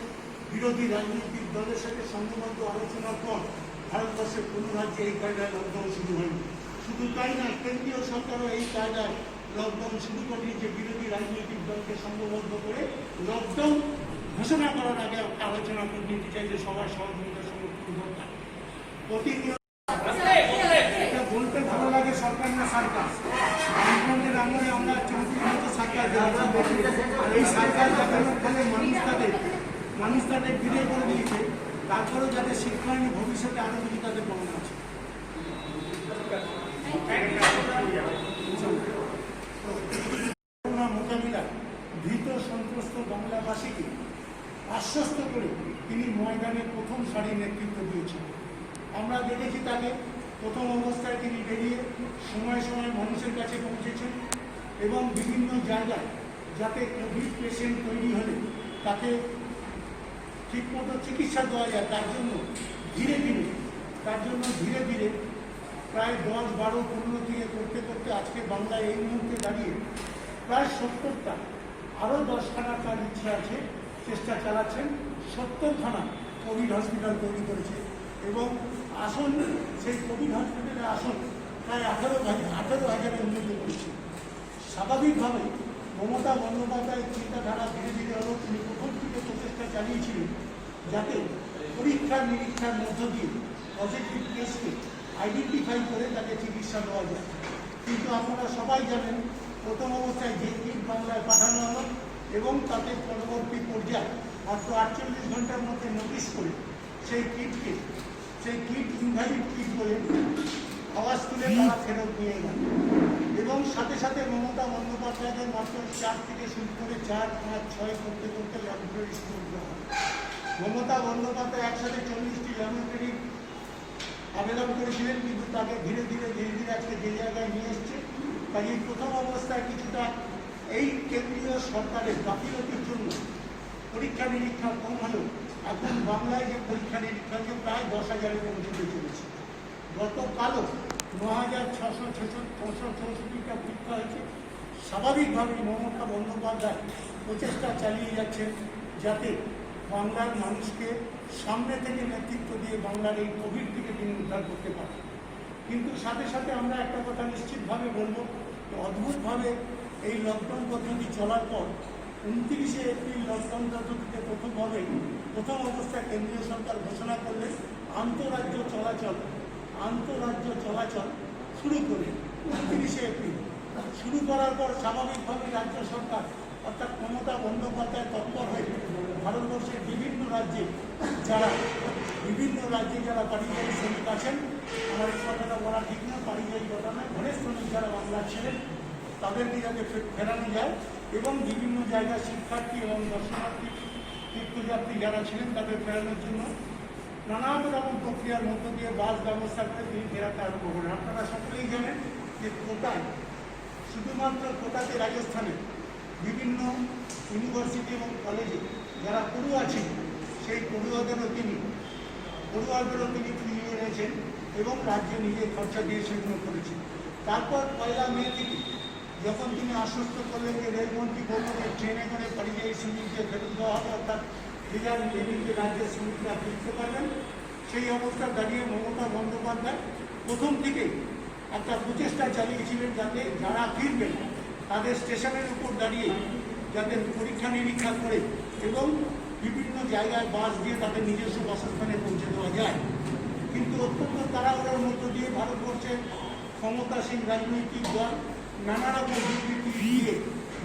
Speaker 4: বিরোধী রাজনৈতিক দলের সাথে সংঘবদ্ধ আলোচনার পর ভারতবর্ষের কোনো রাজ্যে এই কায়দায় লকডাউন শুরু হয়নি। শুধু তাই না, কেন্দ্রীয় সরকারও এই কায়দায় লকডাউন শুরু করেনি, যে বিরোধী রাজনৈতিক দলকে সংঘবদ্ধ করে লকডাউন ঘোষণা করার আগে আলোচনা করে নিতে চাই যে সবার সহযোগিতার সঙ্গে দরকার। প্রতিনিয়ত এটা বলতে ভালো লাগে সরকার না সরকার, গণতন্ত্রের আমলে আমরা 34 বছর সরকার দেখি, আর এই সরকার দেখানোর ফলে মানুষ তাদের বিদায় করে দিয়েছে। তারপরেও যাদের শিক্ষা হয়নি, ভবিষ্যতে আরো কিছু তাদের পাওনা আছে। মোকাবিলায় ভীত সন্ত্রস্ত বাংলাবাসীকে আশ্বস্ত করে তিনি ময়দানে প্রথম সারির নেতৃত্ব দিয়েছেন। আমরা দেখেছি তাকে প্রথম অবস্থায় তিনি বেরিয়ে সময় সময় মানুষের কাছে পৌঁছেছেন এবং বিভিন্ন জায়গায় যাতে কোভিড পেশেন্ট তৈরি হলে তাকে ঠিকমতো চিকিৎসা দেওয়া যায়, তার জন্য ধীরে ধীরে প্রায় 10, 12, 15 থেকে করতে করতে আজকে বাংলায় এই মুহূর্তে দাঁড়িয়ে প্রায় 70টা, আরও 10খানা তার ইচ্ছা আছে, চেষ্টা চালাচ্ছেন। 70খানা কোভিড হসপিটাল তৈরি করেছে এবং আসন, সেই কোভিড হসপিটালের আসন প্রায় 18,000-এর উন্নতি করেছে। স্বাভাবিকভাবে মমতা বন্দ্যোপাধ্যায়ের চিন্তাধারা ধীরে ধীরে হলো, তিনি প্রথম থেকে প্রচেষ্টা চালিয়েছিলেন যাতে পরীক্ষা নিরীক্ষার মধ্য দিয়ে পজিটিভ কেসকে আইডেন্টিফাই করে তাকে চিকিৎসা দেওয়া যায়। কিন্তু আপনারা সবাই জানেন প্রথম অবস্থায় যে কিট বাংলায় পাঠানো হলো এবং তাতে পরবর্তী পর্যায়ে মাত্র 48 ঘন্টার মধ্যে নোটিশ করে সেই কিট ইনভ্যালিড কিট বলে আওয়াজ তুলে তারা ফেরত নিয়ে গেল এবং সাথে সাথে মমতা বন্দ্যোপাধ্যায় বন্দ্যোপাধ্যায়দের মাত্র 4 থেকে শুরু করে 4, 5, 6 করতে করতে ল্যাবরেটরি স্কুল দেওয়া হয়। মমতা বন্দ্যোপাধ্যায় একসাথে 40টি ল্যাবরেটরি আবেদন করেছিলেন, কিন্তু তাকে ধীরে ধীরে আজকে যে জায়গায় নিয়ে এসছে, তাই এই প্রথম অবস্থায় কিছুটা এই কেন্দ্রীয় সরকারের গাফিলতির জন্য পরীক্ষা নিরীক্ষা কম হলেও এখন বাংলায় যে পরীক্ষা নিরীক্ষা প্রায় 10,000-এর পৌঁছতে চলেছে। গতকালও 9,664টা পরীক্ষা হয়েছে। স্বাভাবিকভাবেই মমতা বন্দ্যোপাধ্যায় প্রচেষ্টা চালিয়ে যাচ্ছেন যাতে বাংলার মানুষকে সামনে থেকে নেতৃত্ব দিয়ে বাংলার এই কোভিড থেকে তিনি উদ্ধার করতে পারেন। কিন্তু সাথে সাথে আমরা একটা কথা নিশ্চিতভাবে বলবো, অদ্ভুতভাবে এই লকডাউন পদ্ধতি চলার পর 29শে এপ্রিল লকডাউন পদ্ধতিতে প্রথম অবস্থায় কেন্দ্রীয় সরকার ঘোষণা করলে আন্তঃরাজ্য চলাচল শুরু করে 29শে এপ্রিল শুরু করার পর স্বাভাবিকভাবে রাজ্য সরকার অর্থাৎ মমতা বন্দ্যোপাধ্যায় তৎপর হয়ে ভারতবর্ষের বিভিন্ন রাজ্যে যারা পারিবারিক শ্রমিক আছেন, আমার এই কথাটা বলা ঠিক না, পারিবারিক কথা নয়, ঘরের শ্রমিক যারা বাংলার ছিলেন তাদেরকে যাতে ফেরানো যায় এবং বিভিন্ন জায়গায় শিক্ষার্থী এবং দর্শনার্থী তীর্থযাত্রী যারা ছিলেন তাদের ফেরানোর জন্য নানান রকম প্রক্রিয়ার মধ্য দিয়ে বাস ব্যবস্থা করে তিনি ফেরাতে আরম্ভ করেন। আপনারা সকলেই জানেন যে শুধুমাত্র কোটাতে রাজস্থানে বিভিন্ন ইউনিভার্সিটি এবং কলেজে যারা পড়ুয়া ছিল সেই পড়ুয়াদেরও তিনি ফিরিয়ে এনেছেন এবং রাজ্যে নিজে খরচা দিয়ে সেগুলো করেছেন। তারপর 1 মে থেকে যখন তিনি আশ্বস্ত করলেন যে রেলমন্ত্রী বললেন যে ট্রেনে করে পরিযায়ী শ্রমিকদের ফেরত দেওয়া হবে, অর্থাৎ রাজ্যের শ্রমিকরা ফিরতে পারবেন, সেই অবস্থা দাঁড়িয়ে মমতা বন্দ্যোপাধ্যায় প্রথম থেকেই একটা প্রচেষ্টা চালিয়েছিলেন যাতে যারা ফিরবেন তাদের স্টেশনের উপর দাঁড়িয়ে যাতে পরীক্ষা নিরীক্ষা করে এবং বিভিন্ন জায়গায় বাস দিয়ে তাদের নিজস্ব বাসস্থানে পৌঁছে দেওয়া যায়। কিন্তু অত্যন্ত তাড়াহুড়োর মধ্য দিয়ে ভারতবর্ষের ক্ষমতাসীন রাজনৈতিক দল নানা রকম দুর্নীতি দিয়ে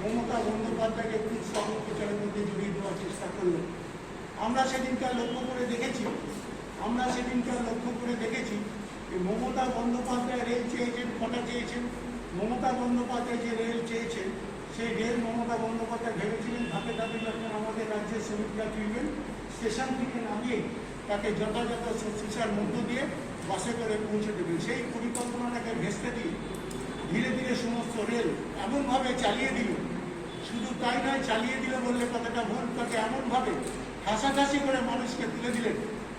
Speaker 4: মমতা বন্দ্যোপাধ্যায়কে খুব সফল প্রচারের মধ্যে জড়িয়ে দেওয়ার চেষ্টা করলেন। আমরা সেদিনকার লক্ষ্য করে দেখেছি যে মমতা বন্দ্যোপাধ্যায় রেল চেয়েছেন, কটা চেয়েছেন, মমতা বন্দ্যোপাধ্যায় যে রেল চেয়েছেন সেই রেল মমতা বন্দ্যোপাধ্যায় ভেবেছিলেন ধাপে ধাপে যখন আমাদের রাজ্যের শ্রমিকরা ফিরবেন স্টেশন থেকে নামিয়ে তাকে যথাযথ শুশ্রূষার মধ্য দিয়ে বাসে করে পৌঁছে দেবেন। সেই পরিকল্পনাটাকে ভেস্তে দিয়ে ধীরে ধীরে সমস্ত রেল এমনভাবে চালিয়ে দিল, শুধু তাই নয়, চালিয়ে দিল বললে কথাটা ভুল, তাকে এমনভাবে ঠাসাঠাসি করে মানুষকে তুলে দিলেন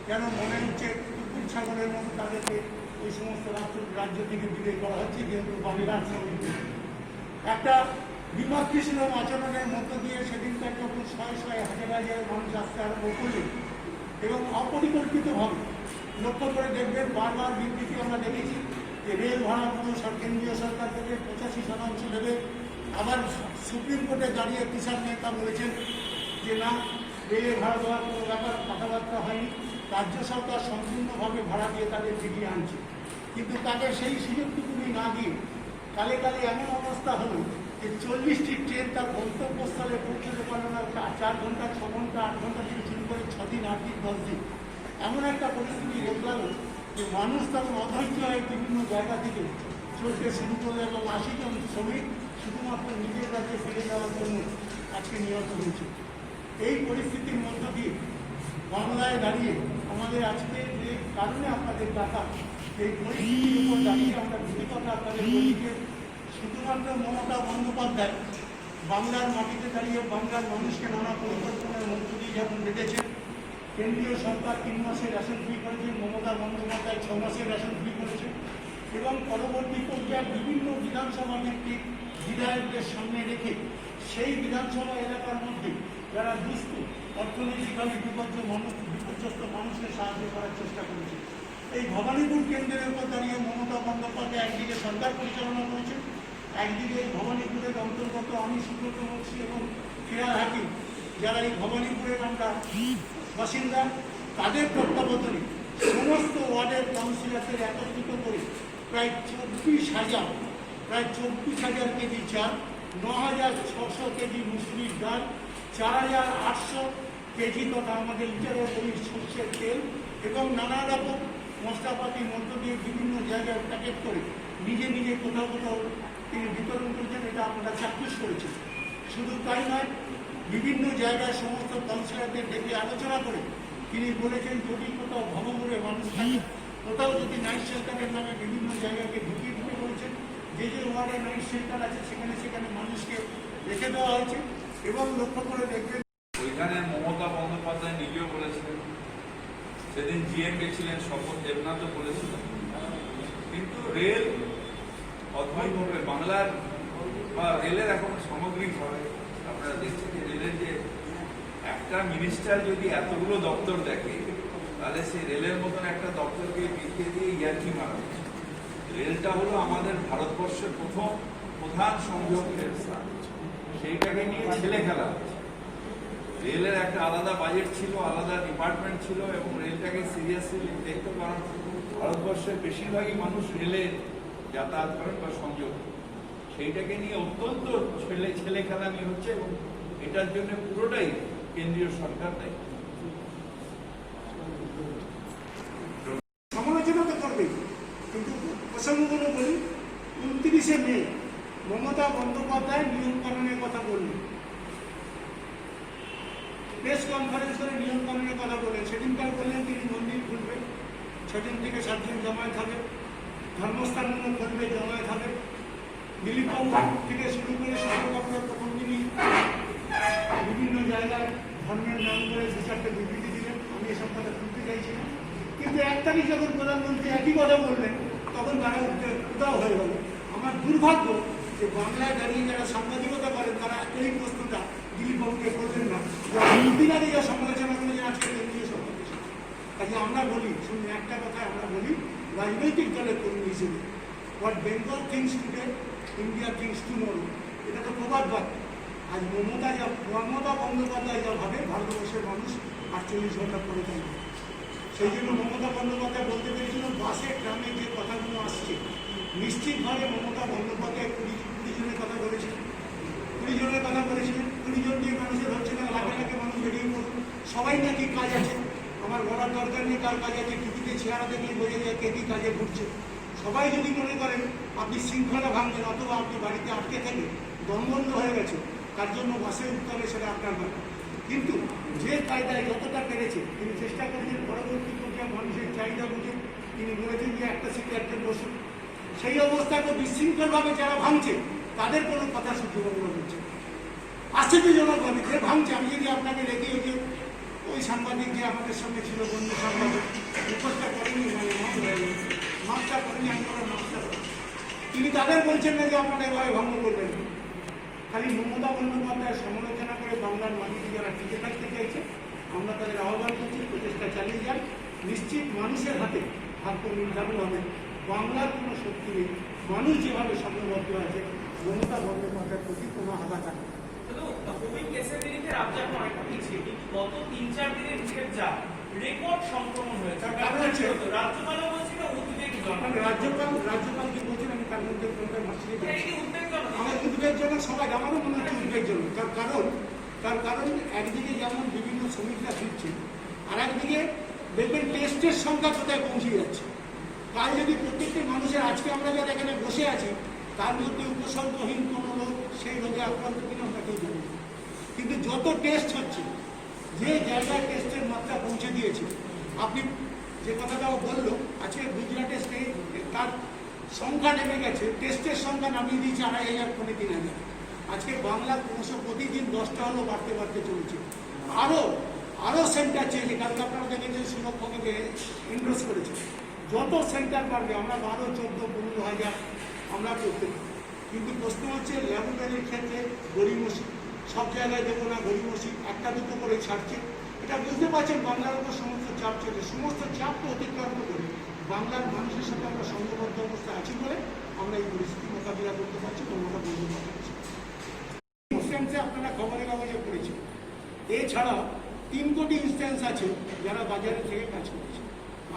Speaker 4: যেন মনে হচ্ছে কুকুর ছাগলের মতো তাদেরকে ওই সমস্ত রাজ্য থেকে বিদায় করা হচ্ছে, যেহেতু বাংলার শ্রমিক। একটা বিমাকৃষ্ণ আচরণের মধ্য দিয়ে সেদিনকার যখন শয়ে হাজার মানুষ আসতে আরম্ভ করলেন এবং অপরিকল্পিতভাবে লক্ষ্য করে দেখবেন বারবার বিবৃতি আমরা দেখেছি যে রেল ভাড়াগুলো কেন্দ্রীয় সরকার থেকে 85% দেবে। আবার সুপ্রিম কোর্টে দাঁড়িয়ে কিষাণ নেতা বলেছেন যে না, রেলের ভাড়া দেওয়ার কোনো ব্যাপার কথাবার্তা হয়নি, রাজ্য সরকার সম্পূর্ণভাবে ভাড়া দিয়ে তাদের ফিরিয়ে আনছে। কিন্তু তাকে সেই সুযোগটুকুনি না দিয়ে কালে এমন অবস্থা হলো যে 40টি ট্রেন তার গন্তব্যস্থলে পৌঁছতে পারল না। 4 ঘন্টা, 6 ঘন্টা, 8 ঘন্টা থেকে শুরু করে 6 দিন, 8 দিন, 10 দিন এমন একটা পরিস্থিতি দেখলাম যে মানুষ তখন অধৈর্য হয়ে বিভিন্ন জায়গা থেকে চলতে শুরু করলো এবং 80 জন শ্রমিক শুধুমাত্র নিজের রাজ্যে ফিরে যাওয়ার জন্য আজকে নিহত হয়েছে। এই পরিস্থিতির মধ্য দিয়ে বাংলায় দাঁড়িয়ে আমাদের আজকে যে কারণে আপনাদের ডাকা, এই পরিস্থিতির উপর দাঁড়িয়ে আমরা দুটি কথা আপনাদের বলি যে শুধুমাত্র মমতা বন্দ্যোপাধ্যায় বাংলার মাটিতে দাঁড়িয়ে বাংলার মানুষকে নানা পরিকল্পনার মধ্য দিয়ে যেমন রেখেছেন, কেন্দ্রীয় সরকার 3 মাসের রেশন ফ্রি করেছেন, মমতা বন্দ্যোপাধ্যায় 6 মাসের রেশন ফ্রি করেছেন এবং পরবর্তী পর্যায়ে বিভিন্ন বিধানসভা ভিত্তিক বিধায়কদের সামনে রেখে সেই বিধানসভা এলাকার মধ্যে যারা দুস্থ, অর্থনৈতিকভাবে বিপর্যস্ত মানুষকে সাহায্য করার চেষ্টা করেছে। এই ভবানীপুর কেন্দ্রের উপর দাঁড়িয়ে মমতা বন্দ্যোপাধ্যায় একদিকে সরকার পরিচালনা করেছেন, একদিকে ভবানীপুরের অন্তর্গত আমি সুব্রত বক্সী এবং ফিরাদ হাকিম যারা এই ভবানীপুরের আমরা বাসিন্দা, তাদের তত্ত্বাবধানে সমস্ত ওয়ার্ডের কাউন্সিলরদের একত্রিত করে প্রায় 24,000 কেজি চাল, 9,600 কেজি মুসুরির ডাল, 4,800 কেজি তথা আমাদের লিটারের সর্ষের তেল এবং নানা রকম মশলাপাতির মধ্য দিয়ে বিভিন্ন জায়গায় প্যাকেট করে নিজে কোথাও তিনি বিতরণ করেছেন, এটা আপনারা চাক্ষুষ করেছেন। শুধু তাই নয়, বিভিন্ন জায়গায় সমস্ত কাউন্সিলরদের ডেকে আলোচনা করে তিনি বলেছেন যদি কোথাও ভবঘুরে মানুষ থাকে, কোথাও যদি নাইট শেল্টারের নামে বিভিন্ন জায়গাকে ঢুকিয়ে দিতে বলেছেন, যে যে ওয়ার্ডে নাইট শেল্টার আছে সেখানে সেখানে মানুষকে রেখে দেওয়া হয়েছে। এবং লক্ষ্য করে দেখবেন
Speaker 1: ওইখানে মমতা বন্দ্যোপাধ্যায় নিজেও বলেছিলেন, সেদিন জিএম গেছিলেন, শপথ দেবনাথও বলেছিলেন। কিন্তু রেল অদ্ভুতভাবে বাংলার বা রেলের এখন সামগ্রিকভাবে আপনারা দেখছেন যে রেলের যে একটা মিনিস্টার যদি এতগুলো দপ্তর দেখে, তাহলে সেই রেলের মতন একটা দপ্তরকে পিছিয়ে দিয়ে ইয়ার্কি মারা হচ্ছে। রেলটা হলো আমাদের ভারতবর্ষের প্রথম প্রধান সংযোগ ব্যবস্থা, সেইটাকে নিয়ে ছেলে খেলা হচ্ছে। রেলের একটা আলাদা বাজেট ছিল, আলাদা ডিপার্টমেন্ট ছিল, এবং রেলটাকে সিরিয়াসলি দেখতে, কারণ ভারতবর্ষের বেশিরভাগই মানুষ রেলে যাতায়াত করেন বা সংযোগ, সেইটাকে নিয়ে অত্যন্ত ছেলে খেলামি হচ্ছে, এবং এটার জন্য পুরোটাই কেন্দ্রীয় সরকার দায়ী।
Speaker 4: সমালোচনা তো করবেই, কিন্তু প্রসঙ্গগুলো বলি। 29শে মে মমতা বন্দ্যোপাধ্যায় নিয়মকানুনের কথা বললেন, প্রেস কনফারেন্স করে নিয়মকানুনের কথা বললেন। সেদিনকার বললেন তিনি মন্দির খুলবেন, 6 জন থেকে 7 জন জমায়েত হবে, ধর্মস্থানগুলো খুলবে, জমায়েত হবে। দিলীপ বাবু থেকে শুরু করে সর্বকাপড়ের প্রথম দিনই বিভিন্ন জায়গায় ধর্মের নাম করে 2-4টে বিবৃতি দিলেন। আমি এসব কথা শুনতে চাইছি না, কিন্তু 1 তারিখ যখন প্রধানমন্ত্রী একই কথা বললেন, তখন তারা উদাও হয়ে গেল। আমার দুর্ভাগ্য যে বাংলায় দাঁড়িয়ে যারা সাংবাদিকতা করেন তারা এই প্রশ্নটা দিলীপ বাবুকে করলেন না, দিনারে যা সমালোচনা করেছেন আজকে কেন্দ্রীয় সরকার। কাজে আমরা বলি, শুনুন একটা কথা আমরা বলি রাজনৈতিক দলের কর্মী হিসেবে, what Bengal things today India things tomorrow, এটা তো প্রবাদ বাক্য। আজ মমতা বন্দ্যোপাধ্যায় যা ভাবে ভারতবর্ষের মানুষ 48 ঘন্টা পরে থাকবে। সেই জন্য মমতা বন্দ্যোপাধ্যায় বলতে পেরেছিল বাসে ট্রামে যে কথাগুলো আসছে, নিশ্চিতভাবে মমতা বন্দ্যোপাধ্যায় 20 জনের কথা বলেছিলেন, 20 জনের কথা বলেছিলেন। 20 জন দিয়ে মানুষের হচ্ছে না, লাখে লাখে মানুষ বেরিয়ে পড়ুন, সবাই নাকি কাজ আছে। আমার বলার দরকার নেই কার কাজ আছে, টিভিতে চেহারা দেখলে বোঝা যায় কে কি কাজে ঘুরছে। সবাই যদি মনে করেন আপনি শৃঙ্খলা ভাঙছেন, অথবা আপনি বাড়িতে আটকে থেকে দমবন্ধ হয়ে গেছে, তার জন্য বাসে উঠতে হবে, সেটা আপনার ব্যাপার। কিন্তু যে কায়দায় যতটা পেরেছে তিনি চেষ্টা করেছেন পরবর্তী পর্যায়ে মানুষের চাহিদা বুঝে তিনি বলেছেন যে একটা সিটে একজন বসুন। সেই অবস্থাকে বিশৃঙ্খলভাবে যারা ভাঙছে তাদের কোনো কথা শুদ্ধভাবে হচ্ছে। আশ্চর্যজনকভাবে যে ভাঙছে, আমি যদি আপনাকে রেখে ওই সাংবাদিক যে আমাদের সঙ্গে ছিল, বন্ধু সাংবাদিক, মুখোশটা করেনি, মানে মাস্কটা করেনি, আমি ওরা মাস্কটা করি, তিনি তাদের বলছেন না যে আপনারা এভাবে ভঙ্গ করবেন। খালি মমতা বন্দ্যোপাধ্যায়ের সমালোচনা করে বাংলার মাটিতে যারা টিকে থাকতে চাইছে, আমরা তাদের আহ্বান করছি প্রচেষ্টা চালিয়ে যান। নিশ্চিত মানুষের হাতে ভাগ্য নির্ধারণ হবে। বাংলার কোনো শক্তি নেই, মানুষ যেভাবে সংঘবদ্ধ আছে, মমতা বন্দ্যোপাধ্যায়ের প্রতি কোনো আঘাত আছে।
Speaker 3: কোভিড কেসের দিকে রাজ্য এখন অনেকটা পিছিয়ে, কিন্তু গত 3-4 দিনের হিসেব যা রেকর্ড সংক্রমণ হয়েছে, রাজ্যপালও বলছিল উদ্বেগজনক।
Speaker 4: রাজ্যপাল কি বলছেন আমি তার মধ্যে কোনটা মাসিয়ে
Speaker 3: উদ্বেগজনক,
Speaker 4: আমার উদ্বেগজনক, সবাই আমারও মনে হচ্ছে উদ্বেগজনক। তার কারণ একদিকে যেমন বিভিন্ন শ্রমিকরা ফিরছে, আর একদিকে দেখবেন টেস্টের সংখ্যা কোথায় পৌঁছে যাচ্ছে। কাল যদি প্রত্যেকটি মানুষের, আজকে আমরা যারা এখানে বসে আছি তার মধ্যে উপসর্গহীন কোনো লোক সেই রোগে আক্রান্ত কিনা আমরা কেউ জানি না। কিন্তু যত টেস্ট হচ্ছে, যে জায়গায় টেস্টের মাত্রা পৌঁছে দিয়েছে, আপনি যে কথাটাও বললো, আজকে গুজরাটে তার সংখ্যা নেমে গেছে, টেস্টের সংখ্যা নামিয়ে দিয়েছে 2,500-3,000। আজকে বাংলা ক্রমশ প্রতিদিন 10টা হলেও বাড়তে বাড়তে চলেছে। আরও সেন্টার চেয়েছে, কারণ আপনারা দেখেছেন সুরক্ষাকে ইনভেস্ট করেছে। যত সেন্টার বাড়বে, আমরা 12, 14, 15,000 আমরা করতে পারি। কিন্তু প্রশ্ন হচ্ছে ল্যাবরেটরির ক্ষেত্রে গড়িমসি, সব জায়গায় দেবো না, গড়িমসি 1-2 করে ছাড়ছে। এটা বুঝতে পারছেন বাংলার উপর সমস্ত চাপ চলছে। সমস্ত চাপকে অতিক্রান্ত করে বাংলার মানুষের সাথে আমরা সংঘবদ্ধ অবস্থায় আছি বলে আমরা এই পরিস্থিতি মোকাবিলা করতে পারছি। মমতা বন্দ্যোপাধ্যায় ইনস্ট্যান্সে আপনারা খবরের কাগজে পড়েছেন, এছাড়াও 3 কোটি ইনস্ট্যান্স আছে যারা বাজারে থেকে কাজ করেছে।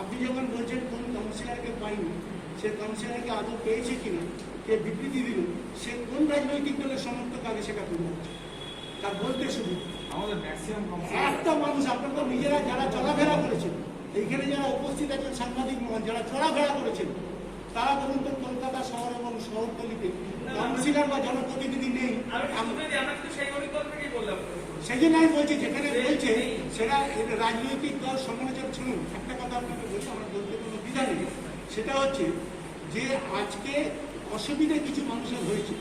Speaker 4: আপনি যখন বলছেন কোন কাউন্সিলরকে পাইনি, সে কাউন্সিলরকে আদৌ পেয়েছে কিনা, কে বিবৃতি দিল, সে কোন রাজনৈতিক দলের সমর্থক আগে সেটা তুলে হচ্ছে, তার বলতে সুবিধা।
Speaker 1: আমাদের ম্যাক্সিমাম
Speaker 4: একটা মানুষ, আপনারা নিজেরা যারা চলাফেরা করেছেন, এইখানে যারা উপস্থিত আছেন সাংবাদিক মহল, যারা চলাফেরা করেছেন, তারা বলুন তো কলকাতা শহর এবং শহরতলিতে কাউন্সিলর বা জনপ্রতিনিধি নেই।
Speaker 3: আমরা কিন্তু সেই অভিজ্ঞতা থেকেই বললাম।
Speaker 4: সেই জন্য আমি বলছি যেখানে বলছে সেটা রাজনৈতিক দল সমালোচক। শুনুন, একটা কথা আপনাকে বলছি, আমার বলতে কোনো দ্বিধা নেই। সেটা হচ্ছে যে আজকে অসুবিধা কিছু মানুষের হয়েছে,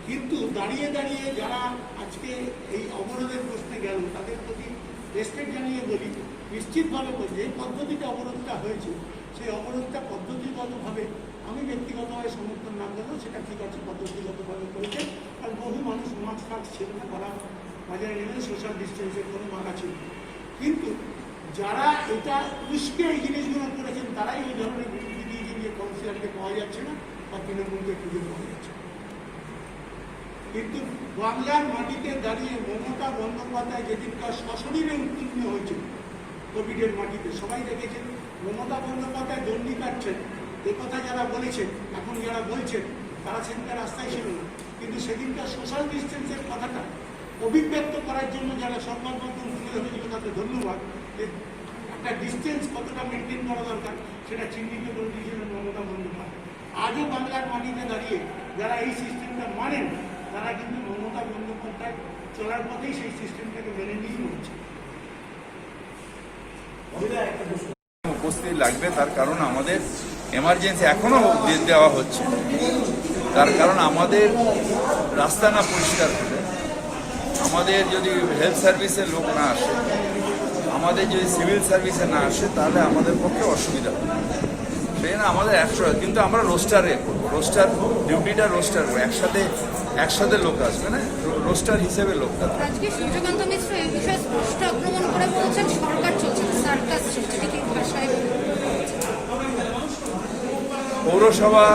Speaker 4: কিন্তু দাঁড়িয়ে দাঁড়িয়ে যারা আজকে এই অবরোধের প্রশ্নে গেল তাদের প্রতি রেসপেক্ট জানিয়ে বলি, নিশ্চিতভাবে বলি যে পদ্ধতিতে অবরোধটা হয়েছে সেই অবরোধটা পদ্ধতিগতভাবে আমি ব্যক্তিগতভাবে সমর্থন না করলেও সেটা ঠিক আছে, পদ্ধতিগতভাবে করেছে। আর বহু মানুষ মাস্ক ফাস্ক ছিল না, তারা বাজারে নেমে সোশ্যাল ডিস্টেন্সের কোনো মানা ছিল। কিন্তু যারা এটা উস্কে এই জিনিসগুলো করেছেন তারাই এই ধরনের বিবৃতি দিয়েছেন যে কাউন্সিলরকে পাওয়া যাচ্ছে না বা তৃণমূলকে খুঁজে পাওয়া যাচ্ছে না। কিন্তু বাংলার মাটিতে দাঁড়িয়ে মমতা বন্দ্যোপাধ্যায় যেদিনকার সশরীরে উত্তীর্ণ হয়েছিল কোভিডের মাটিতে, সবাই দেখেছেন মমতা বন্দ্যোপাধ্যায় দণ্ডি কাটছেন। এ কথা যারা বলেছেন, এখন যারা বলছেন, তারা সেদিনকার রাস্তায় ছিল না। কিন্তু সেদিনকার সোশ্যাল ডিস্টেন্সের কথাটা অভিব্যক্ত করার জন্য যারা সংবাদ মাধ্যম তুলে ধরেছিল তাদের ধন্যবাদ। যে একটা ডিস্টেন্স কতটা মেনটেন করা দরকার সেটা চিহ্নিত করে দিয়েছিলেন মমতা বন্দ্যোপাধ্যায়। আজও বাংলার মাটিতে দাঁড়িয়ে যারা এই সিস্টেমটা মানেন তারা কিন্তু মমতা বন্দ্যোপাধ্যায় চলার পথেই সেই সিস্টেমটাকে মেনে নিয়েই হচ্ছে।
Speaker 1: উপস্থিত লাগবে, তার কারণ আমাদের এমার্জেন্সি এখনো দেওয়া হচ্ছে। তার কারণ আমাদের রাস্তা না পরিষ্কার হলে, আমাদের যদি হেলথ সার্ভিসের লোক না আসে, আমাদের যদি সিভিল সার্ভিসে না আসে, তাহলে আমাদের পক্ষে অসুবিধা হবে। সেই জন্য আমাদের কিন্তু আমরা রোস্টারে করবো, রোস্টার ডিউটিটা রোস্টার করবো, একসাথে লোক আসবে না, রোস্টার হিসেবে লোক থাকবে।
Speaker 5: আজকে সূর্যকান্ত মিশ্র এই বিষয়ে স্পষ্ট আক্রমণ করে বলছেন সরকার চলছে না, সার্কাস চলছে, ঠিক এই ভাষায়
Speaker 1: পৌরসভা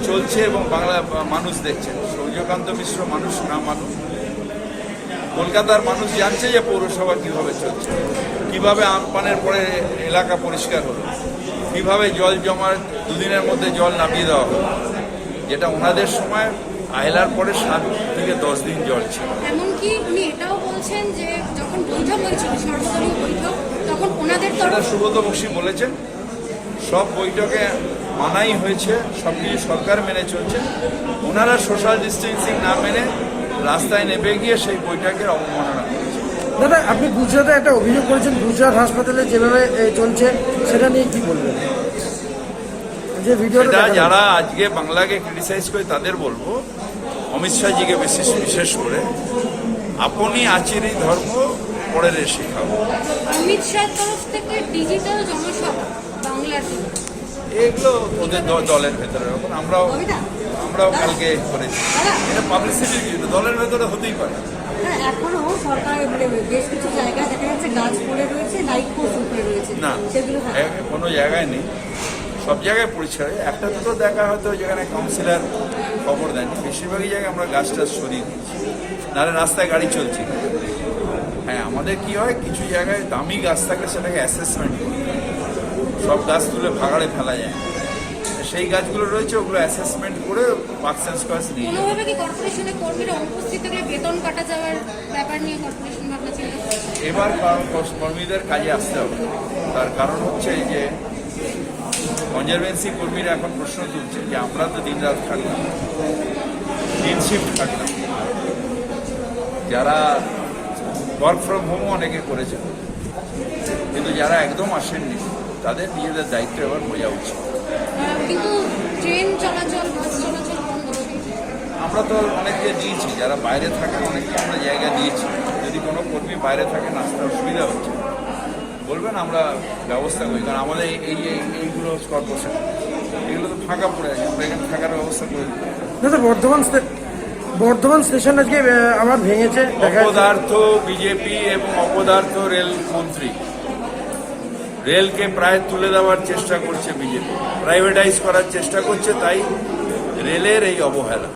Speaker 1: চলছে এবং বাংলা মানুষ দেখছে। সূর্যকান্ত মিশ্র মানুষ না মানুষ, কলকাতার মানুষ জানছে যে পৌরসভা কিভাবে চলছে, কিভাবে আমপানের পরে এলাকা পরিষ্কার হলো, কিভাবে জল জমার দুদিনের মধ্যে জল নামিয়ে দেওয়া হলো, যেটা ওনাদের সময় আয়লার পরে 7 থেকে 10 দিন জল ছিল।
Speaker 5: এমনকি উনি এটাও বলছেন যে যখন বৈঠক হয়েছিল সর্বদলীয় বৈঠক, তখন ওনাদের
Speaker 1: সেটা সুব্রত বক্সী বলেছেন, সব বৈঠকে মানাই হয়েছে, সব কিছু সরকার মেনে চলছে। ওনারা সোশ্যাল ডিস্টেন্সিং না মেনে রাস্তায় নেমে গিয়ে সেই বৈঠকের অবমাননা করেছে।
Speaker 6: দাদা, আপনি গুজরাটে একটা অভিযোগ করেছেন, গুজরাট হাসপাতালে যেভাবে চলছে সেটা নিয়ে কি বলবেন? যে ভিডিওটা
Speaker 1: যারা আজকে বাংলাকে ক্রিটিসাইজ করে তাদের বলবো, অমিত শাহজিকে বিশেষ করে, আপনি আচেরি ধর্ম পরে শেখাবো।
Speaker 5: অমিত শাহের তরফ থেকে ডিজিটাল জনসভা বাংলার
Speaker 1: এগুলো ওদের দলের ভেতরে, এখন আমরাও কালকে করেছি। এটা পাবলিসিটি দলের ভেতরে হতেই পারে।
Speaker 7: হ্যাঁ, এখনো সরকার মানে বেশ কিছু জায়গায় দেখা যাচ্ছে গাছ পড়ে রয়েছে, লাইট পোস্ট উপরে রয়েছে,
Speaker 1: না,
Speaker 7: সেগুলো
Speaker 1: কোনো জায়গায় নেই, সব জায়গায় পরিষ্কার। একটা দুটো দেখা হয়তো যেখানে কাউন্সিলর খবর দেয়নি, বেশিরভাগই জায়গায় আমরা গাছ টাছ সরিয়ে দিচ্ছি, নাহলে রাস্তায় গাড়ি চলছে। হ্যাঁ, আমাদের কি হয়, কিছু জায়গায় দামি গাছ থাকলে সেটাকে অ্যাসেসমেন্ট করতে হয়, সব গাছ তুলে ভাগাড়ে ফেলা যায় না। সেই গাছগুলো রয়েছে, ওগুলো অ্যাসেসমেন্ট করে পার্সেন্স কয়েস নিয়ে যায়।
Speaker 5: কোনোভাবে কি কর্পোরেশনের কর্মীরা অনুপস্থিত থাকলে বেতন কাটা যাওয়ার ব্যাপার নিয়ে কর্পোরেশন ভাবনা চিন্তা করছে?
Speaker 1: এবার কর্মীদের কাজে আসতে হবে। তার কারণ হচ্ছে যে কনজারভেন্সি কর্মীরা এখন প্রশ্ন তুলছে যে আমরা তো দিন রাত থাকলাম, দিন শিফট থাকলাম, যারা ওয়ার্ক ফ্রম হোমও অনেকে করেছে, কিন্তু যারা একদম আসেননি তাদের নিজেদের দায়িত্ব এবার বোঝা উচিত।
Speaker 5: কিন্তু ট্রেন চলাচল, বাস চলাচল বন্ধ।
Speaker 1: আমরা তো অনেককে দিয়েছি, যারা বাইরে থাকেন অনেককে আমরা জায়গা দিয়েছি। যদি কোনো কর্মী বাইরে থাকেন, আসতে অসুবিধা হচ্ছে, বলবেন, আমরা ব্যবস্থা করি। কারণ আমাদের এইগুলো কর্পোরেশন, এগুলো তো ফাঁকা পড়ে আছে, আমরা এখানে থাকার ব্যবস্থা করে দিই।
Speaker 6: দাদা, বর্ধমান স্টেশন আজকে আবার ভেঙেছে।
Speaker 1: অপদার্থ বিজেপি এবং অপদার্থ রেল মন্ত্রী রেলকে প্রায় তুলে দেওয়ার চেষ্টা করছে বিজেপি, প্রাইভেটাইজ করার চেষ্টা করছে, তাই রেলের এই অবহেলা।